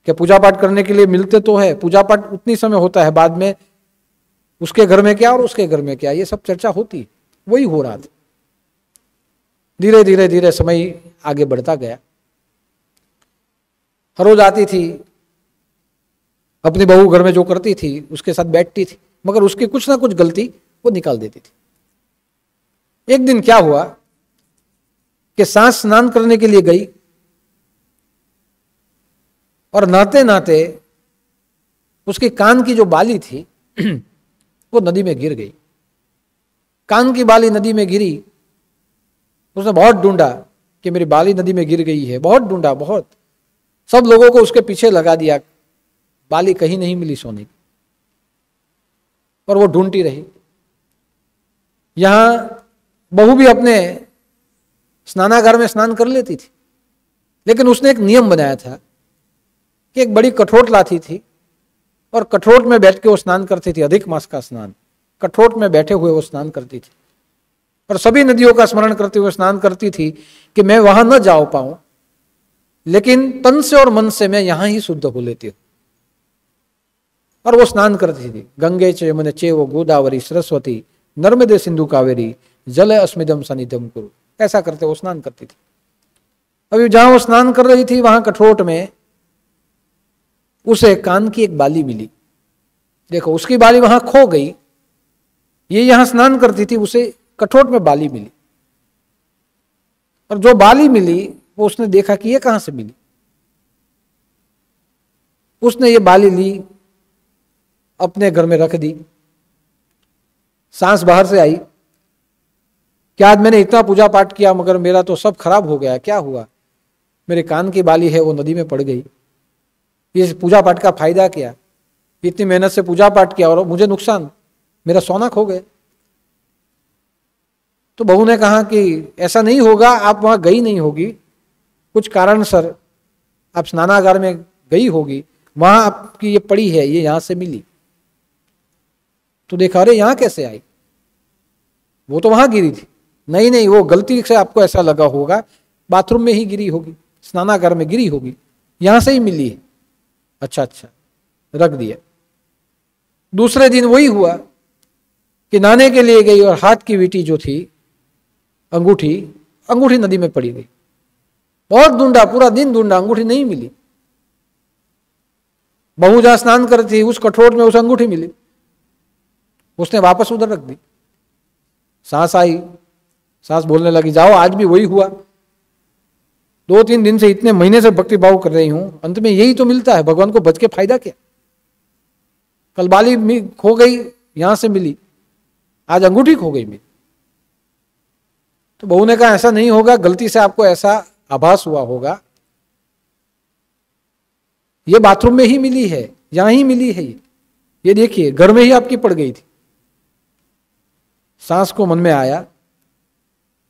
कि पूजा पाठ करने के लिए मिलते तो है, पूजा पाठ उतनी समय होता है, बाद में उसके घर में क्या और उसके घर में क्या, ये सब चर्चा होती है। वही हो रहा था। धीरे धीरे धीरे समय आगे बढ़ता गया। हर रोज आती थी, अपनी बहू घर में जो करती थी उसके साथ बैठती थी, मगर उसकी कुछ ना कुछ गलती वो निकाल देती थी। एक दिन क्या हुआ कि सास स्नान करने के लिए गई और नहाते नहाते उसके कान की जो बाली थी वो नदी में गिर गई। कान की बाली नदी में गिरी, उसने बहुत ढूंढा कि मेरी बाली नदी में गिर गई है, बहुत ढूंढा, बहुत, सब लोगों को उसके पीछे लगा दिया, बाली कहीं नहीं मिली सोने की, और वो ढूंढती रही। यहां बहू भी अपने स्नानागार में स्नान कर लेती थी, लेकिन उसने एक नियम बनाया था कि एक बड़ी कठोट लाती थी और कठोट में बैठ के वो स्नान करती थी। अधिक मास का स्नान कठोट में बैठे हुए वो स्नान करती थी, और सभी नदियों का स्मरण करते हुए स्नान करती थी कि मैं वहां न जा पाऊं, लेकिन तन से और मन से मैं यहां ही शुद्ध हो लेती हूं। और वो स्नान करती थी। गंगे च यमुने चैव गोदावरी सरस्वती नर्मदे सिंधु कावेरी जल अस्मिदम सनिधम कुरु, ऐसा करते वो स्नान करती थी। अभी जहां वो स्नान कर रही थी वहां कठोट में उसे कान की एक बाली मिली। देखो, उसकी बाली वहां खो गई, ये यहां स्नान करती थी, उसे कठोट में बाली मिली, और जो बाली मिली वो उसने देखा कि ये कहां से मिली। उसने ये बाली ली, अपने घर में रख दी। सांस बाहर से आई कि आज मैंने इतना पूजा पाठ किया मगर मेरा तो सब खराब हो गया, क्या हुआ, मेरे कान की बाली है वो नदी में पड़ गई, ये पूजा पाठ का फायदा क्या, इतनी मेहनत से पूजा पाठ किया और मुझे नुकसान, मेरा सोना खो गया। तो बहू ने कहा कि ऐसा नहीं होगा, आप वहां गई नहीं होगी, कुछ कारणसर आप स्नानागार में गई होगी, वहां आपकी ये पड़ी है, ये यहां से मिली। तो देखा, अरे यहां कैसे आई, वो तो वहां गिरी थी। नहीं नहीं, वो गलती से आपको ऐसा लगा होगा, बाथरूम में ही गिरी होगी, स्नानागार में गिरी होगी, यहां से ही मिली है। अच्छा अच्छा, रख दिया। दूसरे दिन वही हुआ कि नहाने के लिए गई और हाथ की वीटी जो थी, अंगूठी नदी में पड़ी गई। बहुत ढूंढा, पूरा दिन ढूंढा, अंगूठी नहीं मिली। बहू जहां स्नान करती थी उस कठोर में उस अंगूठी मिली, उसने वापस उधर रख दी। सास आई, सास बोलने लगी, जाओ आज भी वही हुआ, 2-3 दिन से, इतने महीने से भक्ति भाव कर रही हूं, अंत में यही तो मिलता है, भगवान को बच के फायदा क्या। कल बाली खो गई, यहां से मिली, आज अंगूठी खो गई मेरी। तो बहू ने कहा ऐसा नहीं होगा, गलती से आपको ऐसा आभास हुआ होगा, ये बाथरूम में ही मिली है, यहां ही मिली है, ये देखिए घर में ही आपकी पड़ गई थी। सास को मन में आया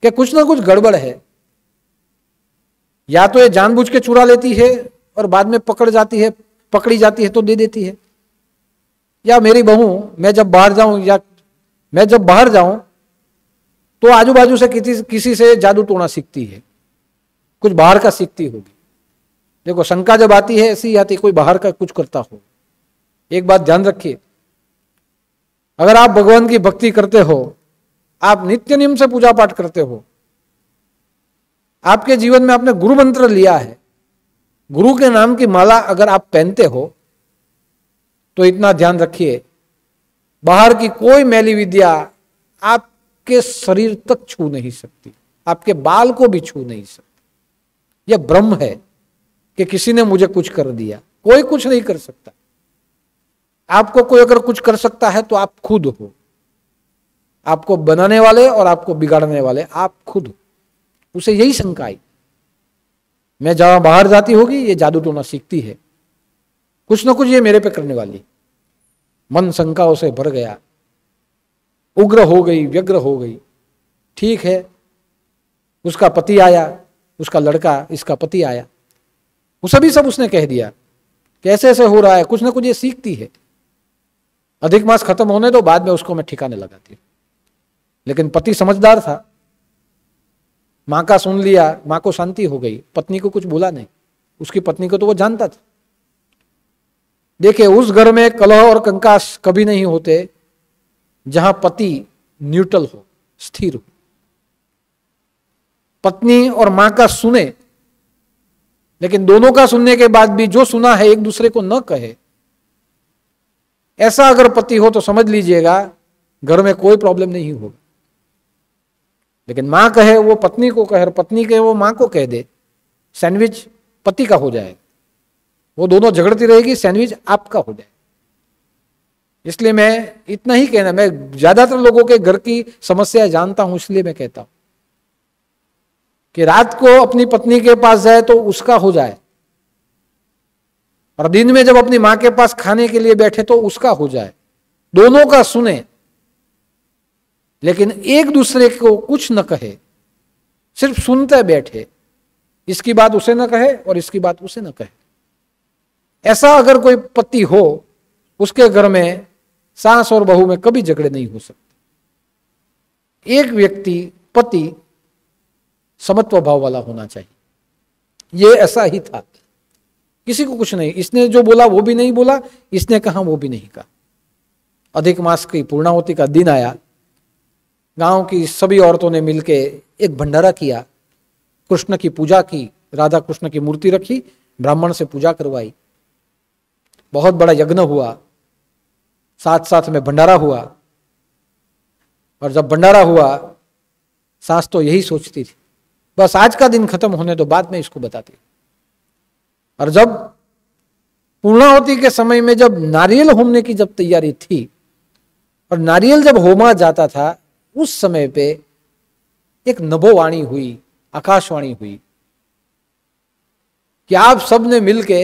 कि कुछ ना कुछ गड़बड़ है, या तो ये जानबूझ के चुरा लेती है और बाद में पकड़ी जाती है तो दे देती है, या मेरी बहू मैं जब बाहर जाऊं तो आजू बाजू से किसी से जादू टोना सीखती है, कुछ बाहर का सीखती होगी। देखो शंका जब आती है ऐसी आती, कोई बाहर का कुछ करता हो। एक बात ध्यान रखिए, अगर आप भगवान की भक्ति करते हो, आप नित्य नियम से पूजा पाठ करते हो, आपके जीवन में आपने गुरु मंत्र लिया है, गुरु के नाम की माला अगर आप पहनते हो, तो इतना ध्यान रखिए, बाहर की कोई मैली विद्या आपके शरीर तक छू नहीं सकती, आपके बाल को भी छू नहीं सकती। यह भ्रम है कि किसी ने मुझे कुछ कर दिया, कोई कुछ नहीं कर सकता। आपको कोई अगर कुछ कर सकता है तो आप खुद हो, आपको बनाने वाले और आपको बिगाड़ने वाले आप खुद हो। उसे यही शंका आई, मैं जहां बाहर जाती होगी ये जादू टोना सीखती है, कुछ ना कुछ ये मेरे पे करने वाली। मन शंकाओं से भर गया, उग्र हो गई, व्यग्र हो गई। ठीक है, उसका पति आया, उसका लड़का, इसका पति आया, वो सभी सब उसने कह दिया कैसे ऐसे हो रहा है, कुछ ना कुछ ये सीखती है। अधिक मास खत्म होने दो, बाद में उसको मैं ठिकाने लगाती हूं। लेकिन पति समझदार था, मां का सुन लिया, मां को शांति हो गई, पत्नी को कुछ बोला नहीं। उसकी पत्नी को तो वो जानता था। देखिए उस घर में कलह और कंकास कभी नहीं होते जहां पति न्यूट्रल हो, स्थिर हो। पत्नी और मां का सुने, लेकिन दोनों का सुनने के बाद भी जो सुना है एक दूसरे को न कहे, ऐसा अगर पति हो तो समझ लीजिएगा घर में कोई प्रॉब्लम नहीं होगा। लेकिन मां कहे वो पत्नी को कहे और पत्नी कहे वो मां को कह दे, सैंडविच पति का हो जाएगा, वो दोनों झगड़ती रहेगी, सैंडविच आपका हो जाएगा। इसलिए मैं इतना ही कहना, मैं ज्यादातर लोगों के घर की समस्या जानता हूं, इसलिए मैं कहता हूं कि रात को अपनी पत्नी के पास जाए तो उसका हो जाए, और दिन में जब अपनी मां के पास खाने के लिए बैठे तो उसका हो जाए। दोनों का सुने, लेकिन एक दूसरे को कुछ न कहे, सिर्फ सुनते बैठे, इसकी बात उसे न कहे और इसकी बात उसे न कहे। ऐसा अगर कोई पति हो, उसके घर में सास और बहू में कभी झगड़े नहीं हो सकते। एक व्यक्ति पति समत्व भाव वाला होना चाहिए। ये ऐसा ही था, किसी को कुछ नहीं, इसने जो बोला वो भी नहीं बोला, इसने कहा वो भी नहीं कहा। अधिक मास की पूर्णाहुति का दिन आया, गांव की सभी औरतों ने मिलकर एक भंडारा किया, कृष्ण की पूजा की, राधा कृष्ण की मूर्ति रखी, ब्राह्मण से पूजा करवाई, बहुत बड़ा यज्ञ हुआ, साथ साथ में भंडारा हुआ। और जब भंडारा हुआ, सास तो यही सोचती थी बस आज का दिन खत्म होने तो बाद में इसको बताती। और जब पूर्णाहुति के समय में जब नारियल होमने की जब तैयारी थी और नारियल जब होमा जाता था, उस समय पे एक नभोवाणी हुई, आकाशवाणी हुई कि आप सब ने मिलके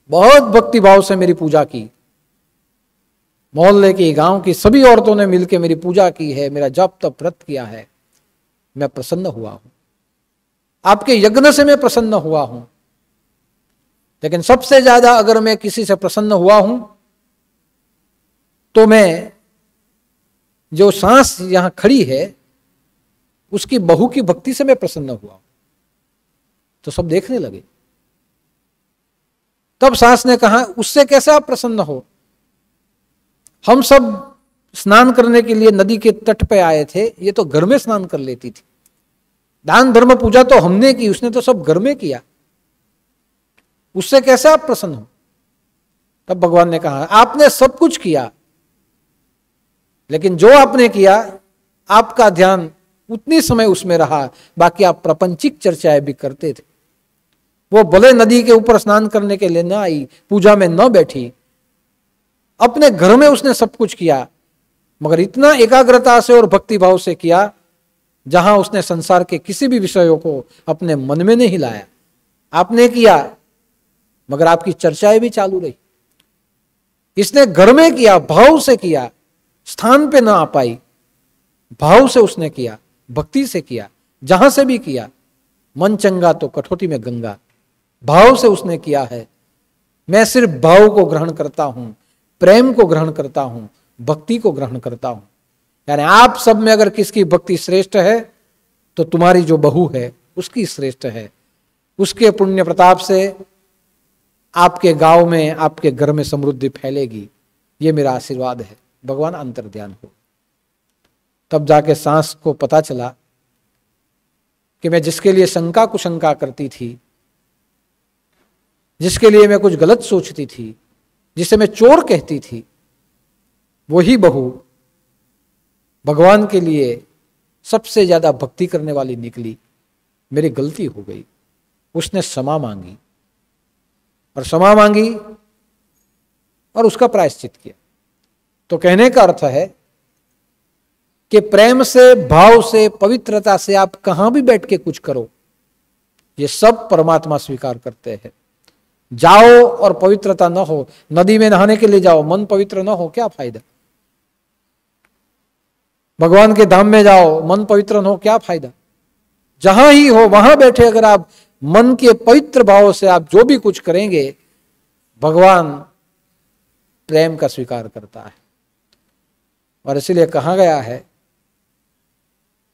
बहुत भक्ति भाव से मेरी पूजा की, मोहल्ले की, गांव की सभी औरतों ने मिलके मेरी पूजा की है, मेरा जप तप व्रत किया है, मैं प्रसन्न हुआ हूं, आपके यज्ञ से मैं प्रसन्न हुआ हूं। लेकिन सबसे ज्यादा अगर मैं किसी से प्रसन्न हुआ हूं तो मैं जो सांस यहां खड़ी है उसकी बहू की भक्ति से मैं प्रसन्न हुआ। तो सब देखने लगे। तब सास ने कहा, उससे कैसे आप प्रसन्न हो? हम सब स्नान करने के लिए नदी के तट पे आए थे, ये तो घर में स्नान कर लेती थी। दान धर्म पूजा तो हमने की, उसने तो सब घर में किया, उससे कैसे आप प्रसन्न हो? तब भगवान ने कहा, आपने सब कुछ किया, लेकिन जो आपने किया आपका ध्यान उतनी समय उसमें रहा, बाकी आप प्रापंचिक चर्चाएं भी करते थे। वो भले नदी के ऊपर स्नान करने के लिए न आई, पूजा में न बैठी, अपने घर में उसने सब कुछ किया, मगर इतना एकाग्रता से और भक्ति भाव से किया जहां उसने संसार के किसी भी विषयों को अपने मन में नहीं लाया। आपने किया मगर आपकी चर्चाएं भी चालू रही। इसने घर में किया, भाव से किया, स्थान पे ना आ पाई, भाव से उसने किया, भक्ति से किया, जहां से भी किया। मन चंगा तो कठौती में गंगा, भाव से उसने किया है। मैं सिर्फ भाव को ग्रहण करता हूं, प्रेम को ग्रहण करता हूं, भक्ति को ग्रहण करता हूं। यानी आप सब में अगर किसकी भक्ति श्रेष्ठ है तो तुम्हारी जो बहू है उसकी श्रेष्ठ है। उसके पुण्य प्रताप से आपके गांव में, आपके घर में समृद्धि फैलेगी। ये मेरा आशीर्वाद है। भगवान अंतर्ध्यान हो। तब जाके सांस को पता चला कि मैं जिसके लिए शंका कुशंका करती थी, जिसके लिए मैं कुछ गलत सोचती थी, जिसे मैं चोर कहती थी, वही बहू भगवान के लिए सबसे ज्यादा भक्ति करने वाली निकली। मेरी गलती हो गई। उसने क्षमा मांगी और क्षमा मांगी और उसका प्रायश्चित किया। तो कहने का अर्थ है कि प्रेम से, भाव से, पवित्रता से आप कहां भी बैठ के कुछ करो, ये सब परमात्मा स्वीकार करते हैं। जाओ और पवित्रता न हो, नदी में नहाने के लिए जाओ, मन पवित्र न हो, क्या फायदा? भगवान के धाम में जाओ, मन पवित्र न हो, क्या फायदा? जहां ही हो वहां बैठे अगर आप मन के पवित्र भाव से आप जो भी कुछ करेंगे, भगवान प्रेम का स्वीकार करता है। और इसलिए कहा गया है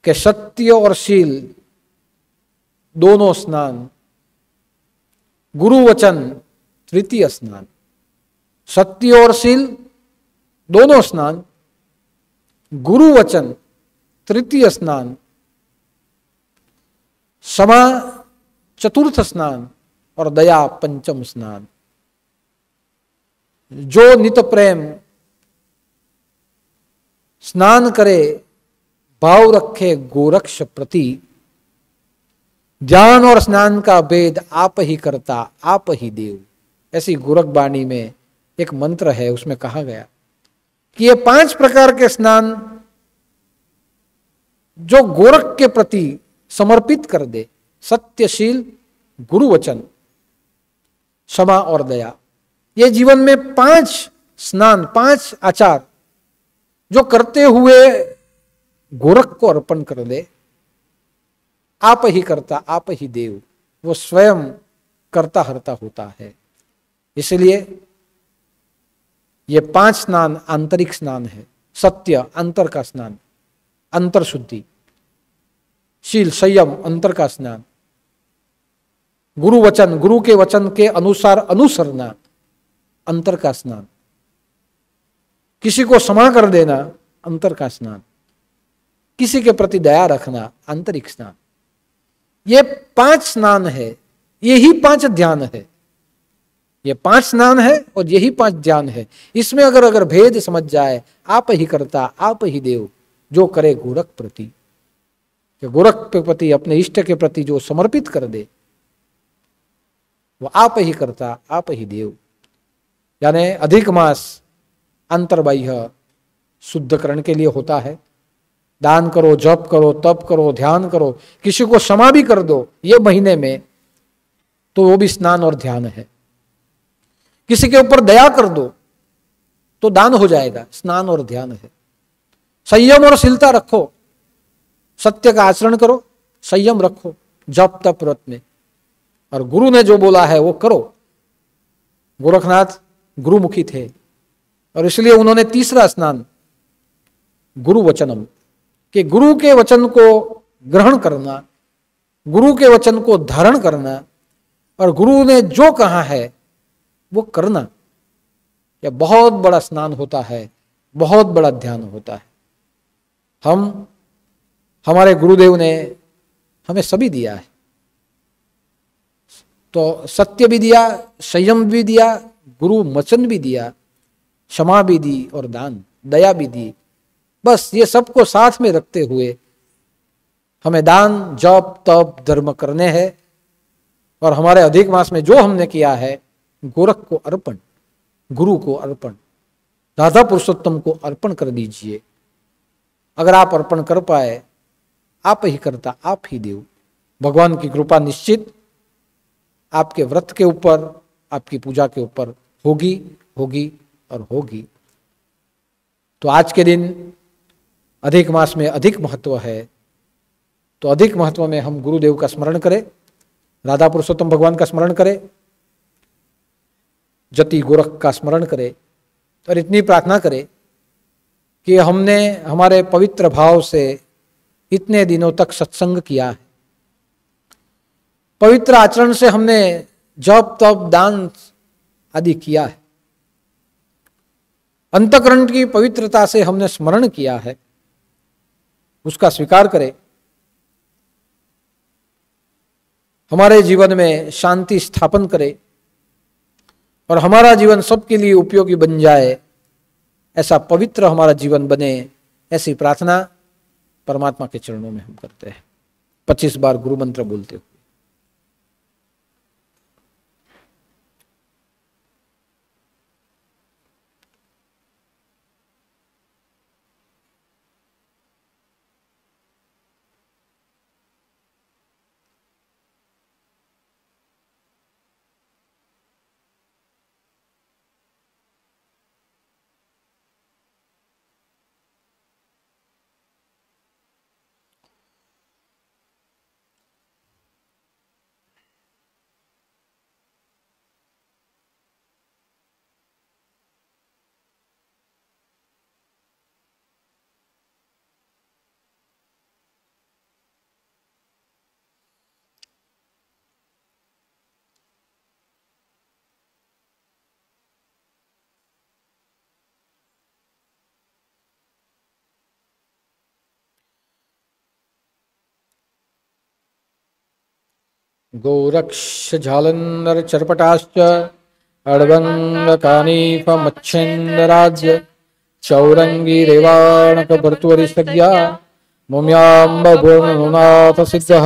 कि सत्य और शील दोनों स्नान, गुरु वचन तृतीय स्नान। सत्य और शील दोनों स्नान, गुरु वचन तृतीय स्नान, क्षमा चतुर्थ स्नान और दया पंचम स्नान। जो नित प्रेम स्नान करे, भाव रखे गोरक्ष प्रति, ध्यान और स्नान का भेद आप ही करता आप ही देव। ऐसी गोरख बाणी में एक मंत्र है, उसमें कहा गया कि ये 5 प्रकार के स्नान जो गोरख के प्रति समर्पित कर दे, सत्यशील, गुरु वचन, क्षमा और दया, ये जीवन में 5 स्नान, 5 आचार जो करते हुए गोरख को अर्पण कर दे, आप ही करता आप ही देव, वो स्वयं करता हरता होता है। इसलिए ये 5 स्नान आंतरिक स्नान है। सत्य अंतर का स्नान, अंतर शुद्धि। शील संयम अंतर का स्नान। गुरु वचन, गुरु के वचन के अनुसार अनुसरना, अंतर का स्नान। किसी को क्षमा कर देना, अंतर का स्नान। किसी के प्रति दया रखना, आंतरिक स्नान। ये 5 स्नान है, यही 5 ध्यान है। ये 5 स्नान है और यही 5 ध्यान है। इसमें अगर भेद समझ जाए, आप ही करता आप ही देव, जो करे गोरख प्रति, गोरख के प्रति, अपने इष्ट के प्रति जो समर्पित कर दे, वो आप ही करता आप ही देव। यानी अधिक मास अंतर्बाह्य शुद्धकरण के लिए होता है। दान करो, जप करो, तप करो, ध्यान करो, किसी को क्षमा भी कर दो ये महीने में, तो वो भी स्नान और ध्यान है। किसी के ऊपर दया कर दो तो दान हो जाएगा, स्नान और ध्यान है। संयम और शीलता रखो, सत्य का आचरण करो, संयम रखो जप तप व्रत में, और गुरु ने जो बोला है वो करो। गोरखनाथ गुरुमुखी थे और इसलिए उन्होंने तीसरा स्नान गुरु वचनम, कि गुरु के वचन को ग्रहण करना, गुरु के वचन को धारण करना और गुरु ने जो कहा है वो करना, यह बहुत बड़ा स्नान होता है, बहुत बड़ा ध्यान होता है। हमारे गुरुदेव ने हमें सभी दिया है, तो सत्य भी दिया, संयम भी दिया, गुरु वचन भी दिया, क्षमा भी दी और दान दया भी दी। बस ये सबको साथ में रखते हुए हमें दान जप तप धर्म करने हैं और हमारे अधिक मास में जो हमने किया है गोरख को अर्पण, गुरु को अर्पण, राधा पुरुषोत्तम को अर्पण कर दीजिए। अगर आप अर्पण कर पाए, आप ही करता आप ही देव। भगवान की कृपा निश्चित आपके व्रत के ऊपर, आपकी पूजा के ऊपर होगी होगी और होगी। तो आज के दिन अधिक मास में अधिक महत्व है, तो अधिक महत्व में हम गुरुदेव का स्मरण करें, राधा पुरुषोत्तम भगवान का स्मरण करें, जति गोरख का स्मरण करें और इतनी प्रार्थना करें कि हमने हमारे पवित्र भाव से इतने दिनों तक सत्संग किया है, पवित्र आचरण से हमने जप तप दान आदि किया है, अंतःकरण की पवित्रता से हमने स्मरण किया है, उसका स्वीकार करें। हमारे जीवन में शांति स्थापन करे और हमारा जीवन सबके लिए उपयोगी बन जाए, ऐसा पवित्र हमारा जीवन बने, ऐसी प्रार्थना परमात्मा के चरणों में हम करते हैं 25 बार गुरु मंत्र बोलते हुए। गोरक्ष झालंधर चरपटाश्च अड़वंगकानीफमच्छेन्दराज्य चौरंगी रेवाणक भर्तुवरिसज्ञा मुम्यांब भुवननाथ सिद्धः।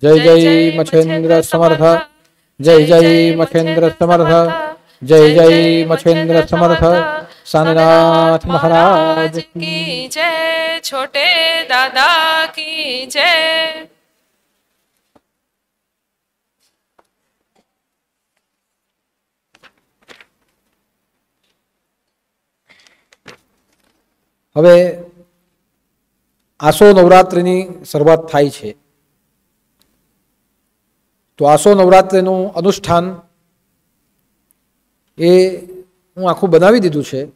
जय जय मच्छेन्द्र समर्थ, जय जय मच्छेन्द्र समर्थ, जय जय मच्छेन्द्र समर्थ। सानीनाथ महाराज की जय, छोटे दादा की जय। હવે આસો નવરાત્રિની શરૂઆત થાય છે, તો આસો નવરાત્રિનું અનુષ્ઠાન એ હું આખું બનાવી દીધું છે।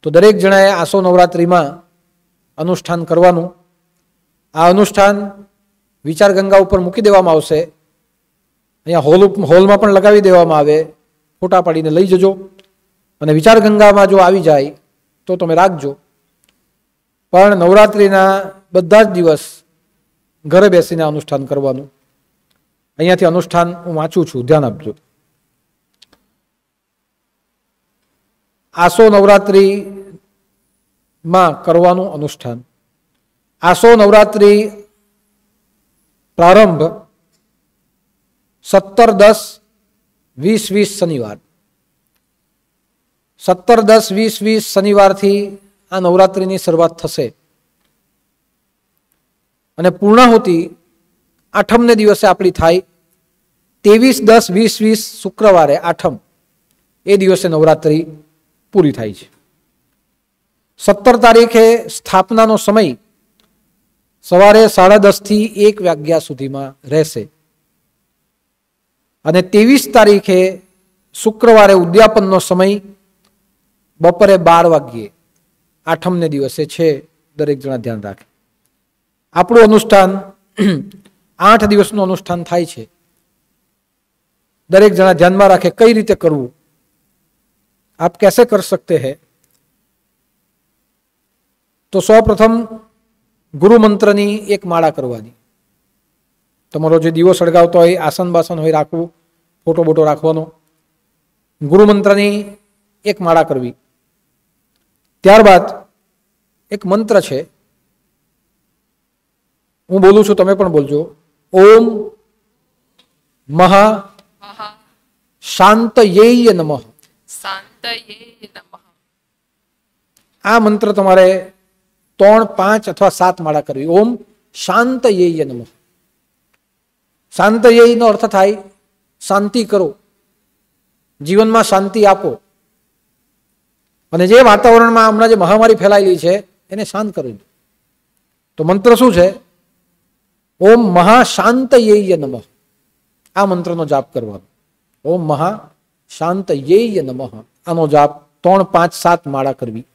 તો દરેક જણાએ આસો નવરાત્રિમાં અનુષ્ઠાન કરવાનું। આ અનુષ્ઠાન વિચાર ગંગા ઉપર મૂકી દેવામાં આવશે, અહીંયા હોલમાં પણ લગાવી દેવામાં આવે, ફોટા પાડીને લઈ જજો અને વિચાર ગંગામાં જો આવી જાય તો તમે રાખજો। પણ નવરાત્રિના બધા જ દિવસ ઘરે બેસીને અનુષ્ઠાન કરવાનું। અહીંયાથી અનુષ્ઠાન હું વાંચું છું, ધ્યાન આપજો। આસો નવરાત્રિમાં કરવાનું અનુષ્ઠાન। આસો નવરાત્રિ પ્રારંભ 17-10-20-20 શનિવાર, 17-10-20-20 શનિવારથી આ નવરાત્રિની શરૂઆત થશે અને પૂર્ણાહુતિ આઠમને દિવસે આપણી થાય। 23-10-20-20 શુક્રવારે આઠમ, એ દિવસે નવરાત્રિ પૂરી થાય છે। 17 તારીખે સ્થાપનાનો સમય સવારે 10:30 થી 1 વાગ્યા સુધીમાં રહેશે અને 23 તારીખે શુક્રવારે ઉદ્યાપનનો સમય બપોરે 12 વાગ્યે આઠમને દિવસે છે। દરેક જણા ધ્યાન રાખે। આપણું અનુષ્ઠાન 8 દિવસનું અનુષ્ઠાન થાય છે. દરેક જણા ધ્યાનમાં રાખે કઈ રીતે કરવું. આપ कैसे कर सकते हैं? તો સૌપ્રથમ ગુરુ મંત્રની એક માળા કરવાની. તમારો જે દીવો સળગાવતો હોય, આસન બાસન હોય રાખવું, ફોટો બોટો રાખવાનો. ગુરુ મંત્રની એક માળા કરવી. ત્યારબાદ એક મંત્ર છે, હું બોલું છું, તમે પણ બોલજો. ઓમ મહા શાંતયેય નમઃ. શાંતયે નમઃ. આ મંત્ર તમારે 3, 5 અથવા 7 માળા કરવી. ઓમ શાંતયેય નમઃ. શાંતયેયનો અર્થ થાય શાંતિ કરો, જીવનમાં શાંતિ આપો. અને જે વાતાવરણમાં હમણાં જે મહામારી ફેલાયેલી છે એને શાંત કરી દો. તો મંત્ર શું છે? ઓમ મહાશાંતયેય નમઃ. આ મંત્રનો જાપ કરવાનો. ઓમ મહાશાંતયેય નમઃ. આનો જાપ 3, 5, 7 માળા કરવી.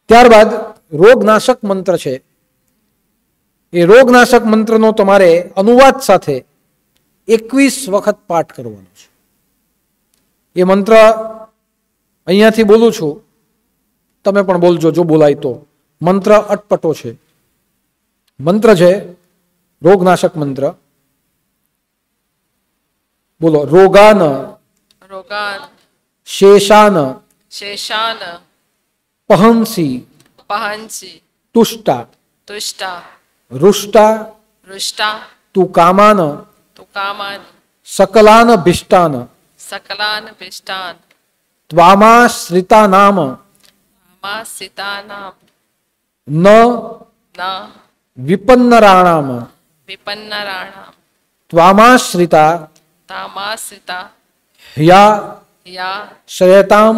ત્યારબાદ રોગનાશક મંત્ર છે. એ રોગનાશક મંત્રનો તમારે અનુવાદ સાથે 21 વખત પાઠ કરવાનો છે. એ મંત્ર અહીંયાથી બોલું છું, તમે પણ બોલજો જો બોલાય તો. મંત્ર અટપટો છે. મંત્ર છે રોગનાશક મંત્ર. બોલો. રોગાન રોગાન શેષાન શેષાન પહંસી પહંસી તુષ્ટા તુષ્ટા રુષ્ટા રુષ્ટા તુ કામાન તુકામાન સકલાન ભિષ્ટાન સકલાન ભિષ્ટાન ત્વામાશ્રિતા નામ માસિતાનામ ન ન વિપન્નરાણામ વિપન્નરાણામ ત્વામાશ્રિતા તામાસિતા યા યા શયતામ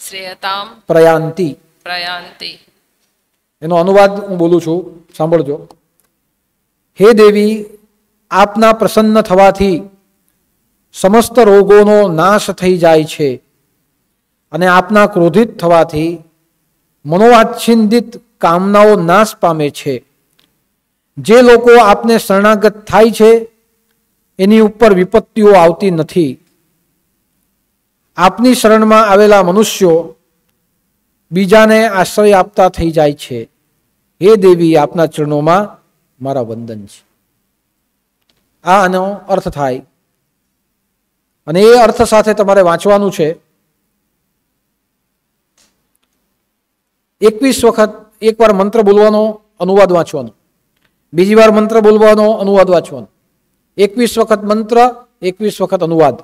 શ્રેયતામ પ્રયાંતિ. પ્રયાંતિ. એનો અનુવાદ હું બોલું છું, સાંભળજો. હે દેવી, આપના પ્રસન્ન થવાથી સમસ્ત રોગોનો નાશ થઈ જાય છે અને આપના ક્રોધિત થવાથી મનોવાચ્છિંદિત કામનાઓ નાશ પામે છે. જે લોકો આપને શરણાગત થાય છે એની ઉપર વિપત્તિઓ આવતી નથી. આપની શરણમાં આવેલા મનુષ્યો બીજાને આશ્રય આપતા થઈ જાય છે. હે દેવી, આપના ચરણોમાં મારા વંદન છે. આ આનો અર્થ થાય. અને એ અર્થ સાથે તમારે વાંચવાનું છે. 21 વખત એકવાર મંત્ર બોલવાનો, અનુવાદ વાંચવાનો. બીજી વાર મંત્ર બોલવાનો, અનુવાદ વાંચવાનો. 21 વખત મંત્ર, 21 વખત અનુવાદ.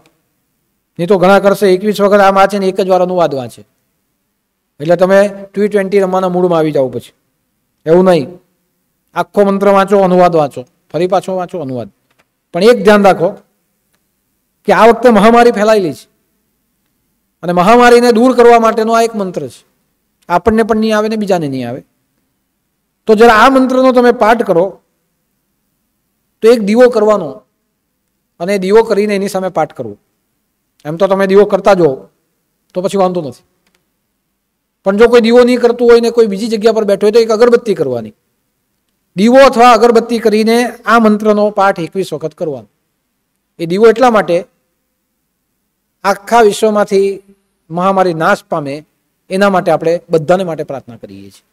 નહીં તો ઘણા કરશે 21 વખત આમ વાંચે ને એક જ વાર અનુવાદ વાંચે, એટલે તમે T20 રમવાના મૂડમાં આવી જાઓ. પછી એવું નહીં. આખો મંત્ર વાંચો, અનુવાદ વાંચો, ફરી પાછો વાંચો, અનુવાદ. પણ એક ધ્યાન રાખો કે આ વખતે મહામારી ફેલાયેલી છે અને મહામારીને દૂર કરવા માટેનો આ એક મંત્ર છે. આપણને પણ નહીં આવે ને બીજાને નહીં આવે. તો જરા આ મંત્રનો તમે પાઠ કરો તો એક દીવો કરવાનો અને દીવો કરીને એની સામે પાઠ કરવો. એમ તો તમે દીવો કરતા જો તો પછી વાંધો નથી. પણ જો કોઈ દીવો નહીં કરતું હોય ને કોઈ બીજી જગ્યા પર બેઠો હોય તો એક અગરબત્તી કરવાની. દીવો અથવા અગરબત્તી કરીને આ મંત્રનો પાઠ 21 વખત કરવાનો. એ દીવો એટલા માટે આખા વિશ્વમાંથી મહામારી નાશ પામે એના માટે આપણે બધાને માટે પ્રાર્થના કરીએ છીએ.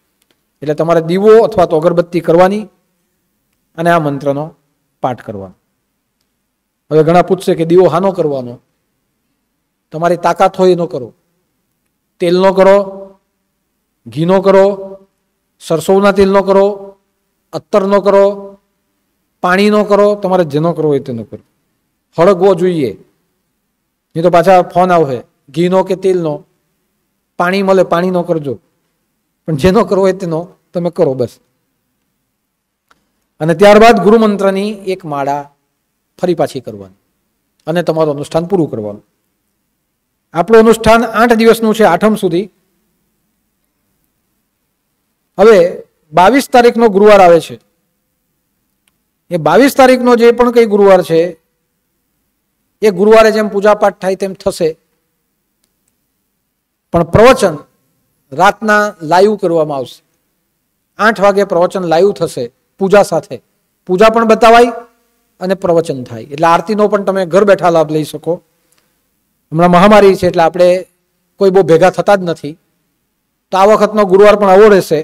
એટલે તમારે દીવો અથવા તો અગરબત્તી કરવાની અને આ મંત્રનો પાઠ કરવાનો. હવે ઘણા પૂછશે કે દીવો હાનો કરવાનો? તમારી તાકાત હોય એનો કરો. તેલનો કરો, ઘીનો કરો, સરસોના તેલનો કરો, અત્તરનો કરો, પાણીનો કરો, તમારે જેનો કરવો હોય તેનો કરો. હળગવો જોઈએ, નહીં તો પાછા ફોન આવશે ઘીનો કે તેલનો. પાણી મળે પાણીનો કરજો, પણ જેનો કરવો હોય તેનો તમે કરો બસ. અને ત્યારબાદ ગુરુમંત્રની એક માળા ફરી પાછી કરવાની અને તમારું અનુષ્ઠાન પૂરું કરવાનું. આપણું અનુષ્ઠાન 8 દિવસનું છે, 8મ સુધી. હવે 22 તારીખનો ગુરુવાર આવે છે. એ 22 તારીખનો જે પણ કઈ ગુરુવાર છે એ ગુરુવારે જેમ પૂજાપાઠ થાય તેમ થશે, પણ પ્રવચન રાતના લાઈવ કરવામાં આવશે. 8 વાગે પ્રવચન લાઈવ થશે પૂજા સાથે, પૂજા પણ બતાવાય અને પ્રવચન થાય, એટલે આરતીનો પણ તમે ઘર બેઠા લાભ લઈ શકો. હમણાં મહામારી છે એટલે આપણે કોઈ બહુ ભેગા થતા જ નથી, તો આ વખતનો ગુરુવાર પણ આવો રહેશે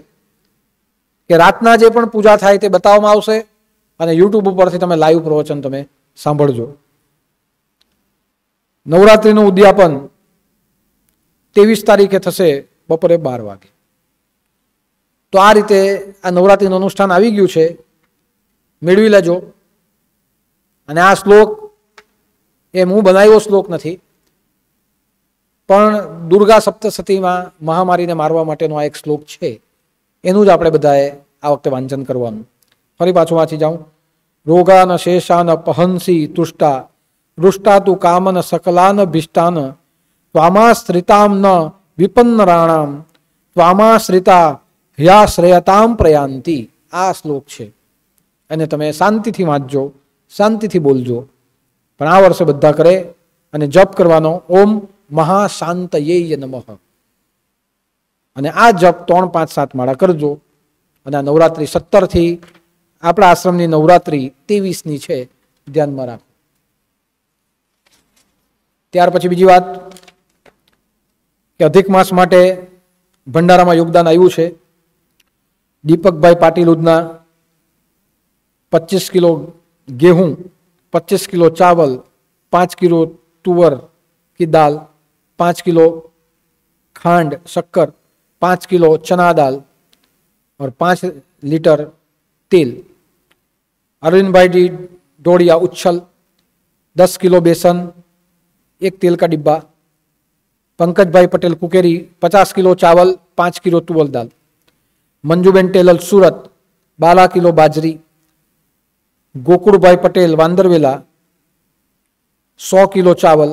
કે રાતના જે પણ પૂજા થાય તે બતાવવામાં આવશે અને યુટ્યુબ ઉપરથી તમે લાઈવ પ્રવચન તમે સાંભળજો. નવરાત્રિનું ઉદ્યાપન 23 તારીખે થશે બપોરે 12 વાગે. તો આ રીતે આ નવરાત્રિનું અનુષ્ઠાન આવી ગયું છે, મેળવી લેજો. અને આ શ્લોક એ હું બનાવ્યો શ્લોક નથી, પણ દુર્ગા સપ્તસતીમાં મહામારીને મારવા માટેનો આ એક શ્લોક છે, એનું જ આપણે બધાએ આ વખતે વાંચન કરવાનું. ફરી પાછું વાંચી જાઉં. રોગાન શેષાન પહંસી તુષ્ટા રુષ્ટા તુ કામન સકલાન ભિષ્ટાન ત્વામાશ્રિતામ ન વિપન્નરાણામ ત્વામાશ્રિતા હ્યાશ્રયતામ પ્રયાંતિ. આ શ્લોક છે અને તમે શાંતિથી વાંચજો, શાંતિથી બોલજો. પણ આ વર્ષે બધા કરે અને જપ કરવાનો ઓમ મહાશાંતયે નમઃ. અને આ જપ 3, 5, 7 માળા કરજો. અને આ નવરાત્રિ 17થી આપણા આશ્રમની નવરાત્રિ 23ની છે, ધ્યાનમાં રાખો. ત્યાર પછી બીજી વાત કે અધિક માસ માટે ભંડારામાં યોગદાન આવ્યું છે. દીપકભાઈ પાટીલ ઉધના 25 કિલો गेहूं, 25 किलो चावल, 5 किलो तुअर की दाल, 5 किलो खांड शक्कर, 5 किलो चना दाल और 5 लीटर तेल. अरविंद भाई डोड़िया उच्छल 10 किलो बेसन, 1 तेल का डिब्बा. पंकज भाई पटेल कुकेरी 50 किलो चावल, 5 किलो तुअर दाल. मंजूबेन टेलर सूरत 12 किलो बाजरी. गोकुड़भाई पटेल वांदरवेला 100 किलो चावल.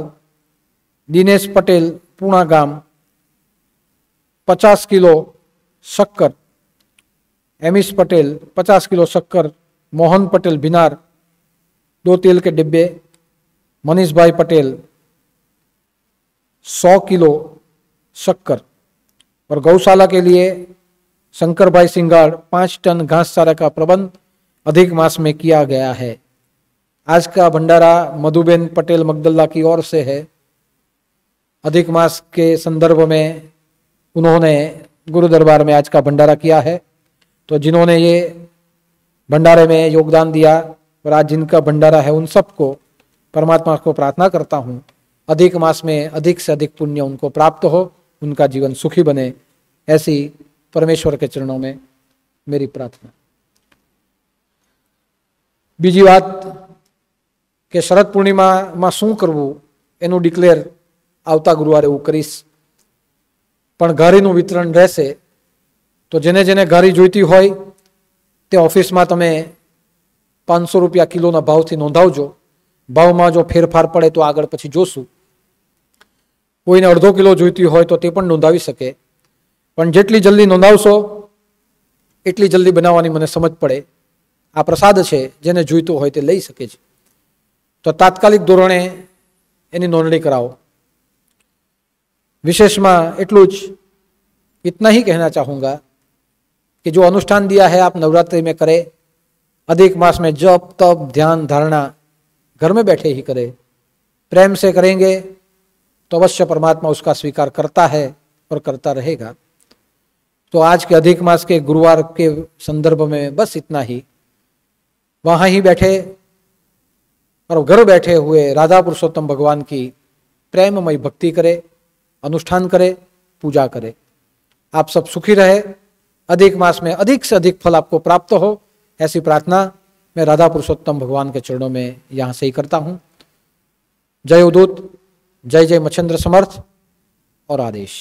दिनेश पटेल पूना गाम 50 किलो शक्कर. एमिस पटेल 50 किलो शक्कर. मोहन पटेल भिनार 2 तेल के डिब्बे. मनीष भाई पटेल 100 किलो शक्कर. और गौशाला के लिए शंकर भाई सिंगाड़ 5 टन घास चारा का प्रबंध अधिक मास में किया गया है. आज का भंडारा मधुबेन पटेल मगदल्ला की ओर से है. अधिक मास के संदर्भ में उन्होंने गुरु दरबार में आज का भंडारा किया है. तो जिन्होंने ये भंडारे में योगदान दिया और आज जिनका भंडारा है उन सबको परमात्मा को प्रार्थना करता हूँ अधिक मास में अधिक से अधिक पुण्य उनको प्राप्त हो, उनका जीवन सुखी बने, ऐसी परमेश्वर के चरणों में मेरी प्रार्थना. બીજી વાત કે શરદ પૂર્ણિમામાં શું કરવું એનું ડિક્લેર આવતા ગુરુવારે હું કરીશ. પણ ઘારીનું વિતરણ રહેશે, તો જેને જેને ઘારી જોઈતી હોય તે ઓફિસમાં તમે 500 રૂપિયા કિલોના ભાવથી નોંધાવજો. ભાવમાં જો ફેરફાર પડે તો આગળ પછી જોશું. કોઈને અડધો કિલો જોઈતી હોય તો તે પણ નોંધાવી શકે. પણ જેટલી જલ્દી નોંધાવશો એટલી જલ્દી બનાવવાની મને સમજ પડે. આ પ્રસાદ છે, જેને જોઈતું હોય તે લઈ શકે છે. તો તાત્કાલિક ધોરણે એની નોંધણી કરાવો. विशेष में एटलू ज इतना ही कहना चाहूँगा कि जो अनुष्ठान दिया है आप नवरात्रि में करें. अधिक मास में जप तप ध्यान धारणा घर में बैठे ही करें. प्रेम से करेंगे तो अवश्य परमात्मा उसका स्वीकार करता है और करता रहेगा. तो आज के अधिक मास के गुरुवार के संदर्भ में बस इतना ही. वहाँ ही बैठे और घर बैठे हुए राधा पुरुषोत्तम भगवान की प्रेममय भक्ति करे, अनुष्ठान करे, पूजा करे. आप सब सुखी रहे, अधिक मास में अधिक से अधिक फल आपको प्राप्त हो, ऐसी प्रार्थना मैं राधा पुरुषोत्तम भगवान के चरणों में यहाँ से ही करता हूँ. जय उदूत, जय जय मच्छिंद्र समर्थ और आदेश.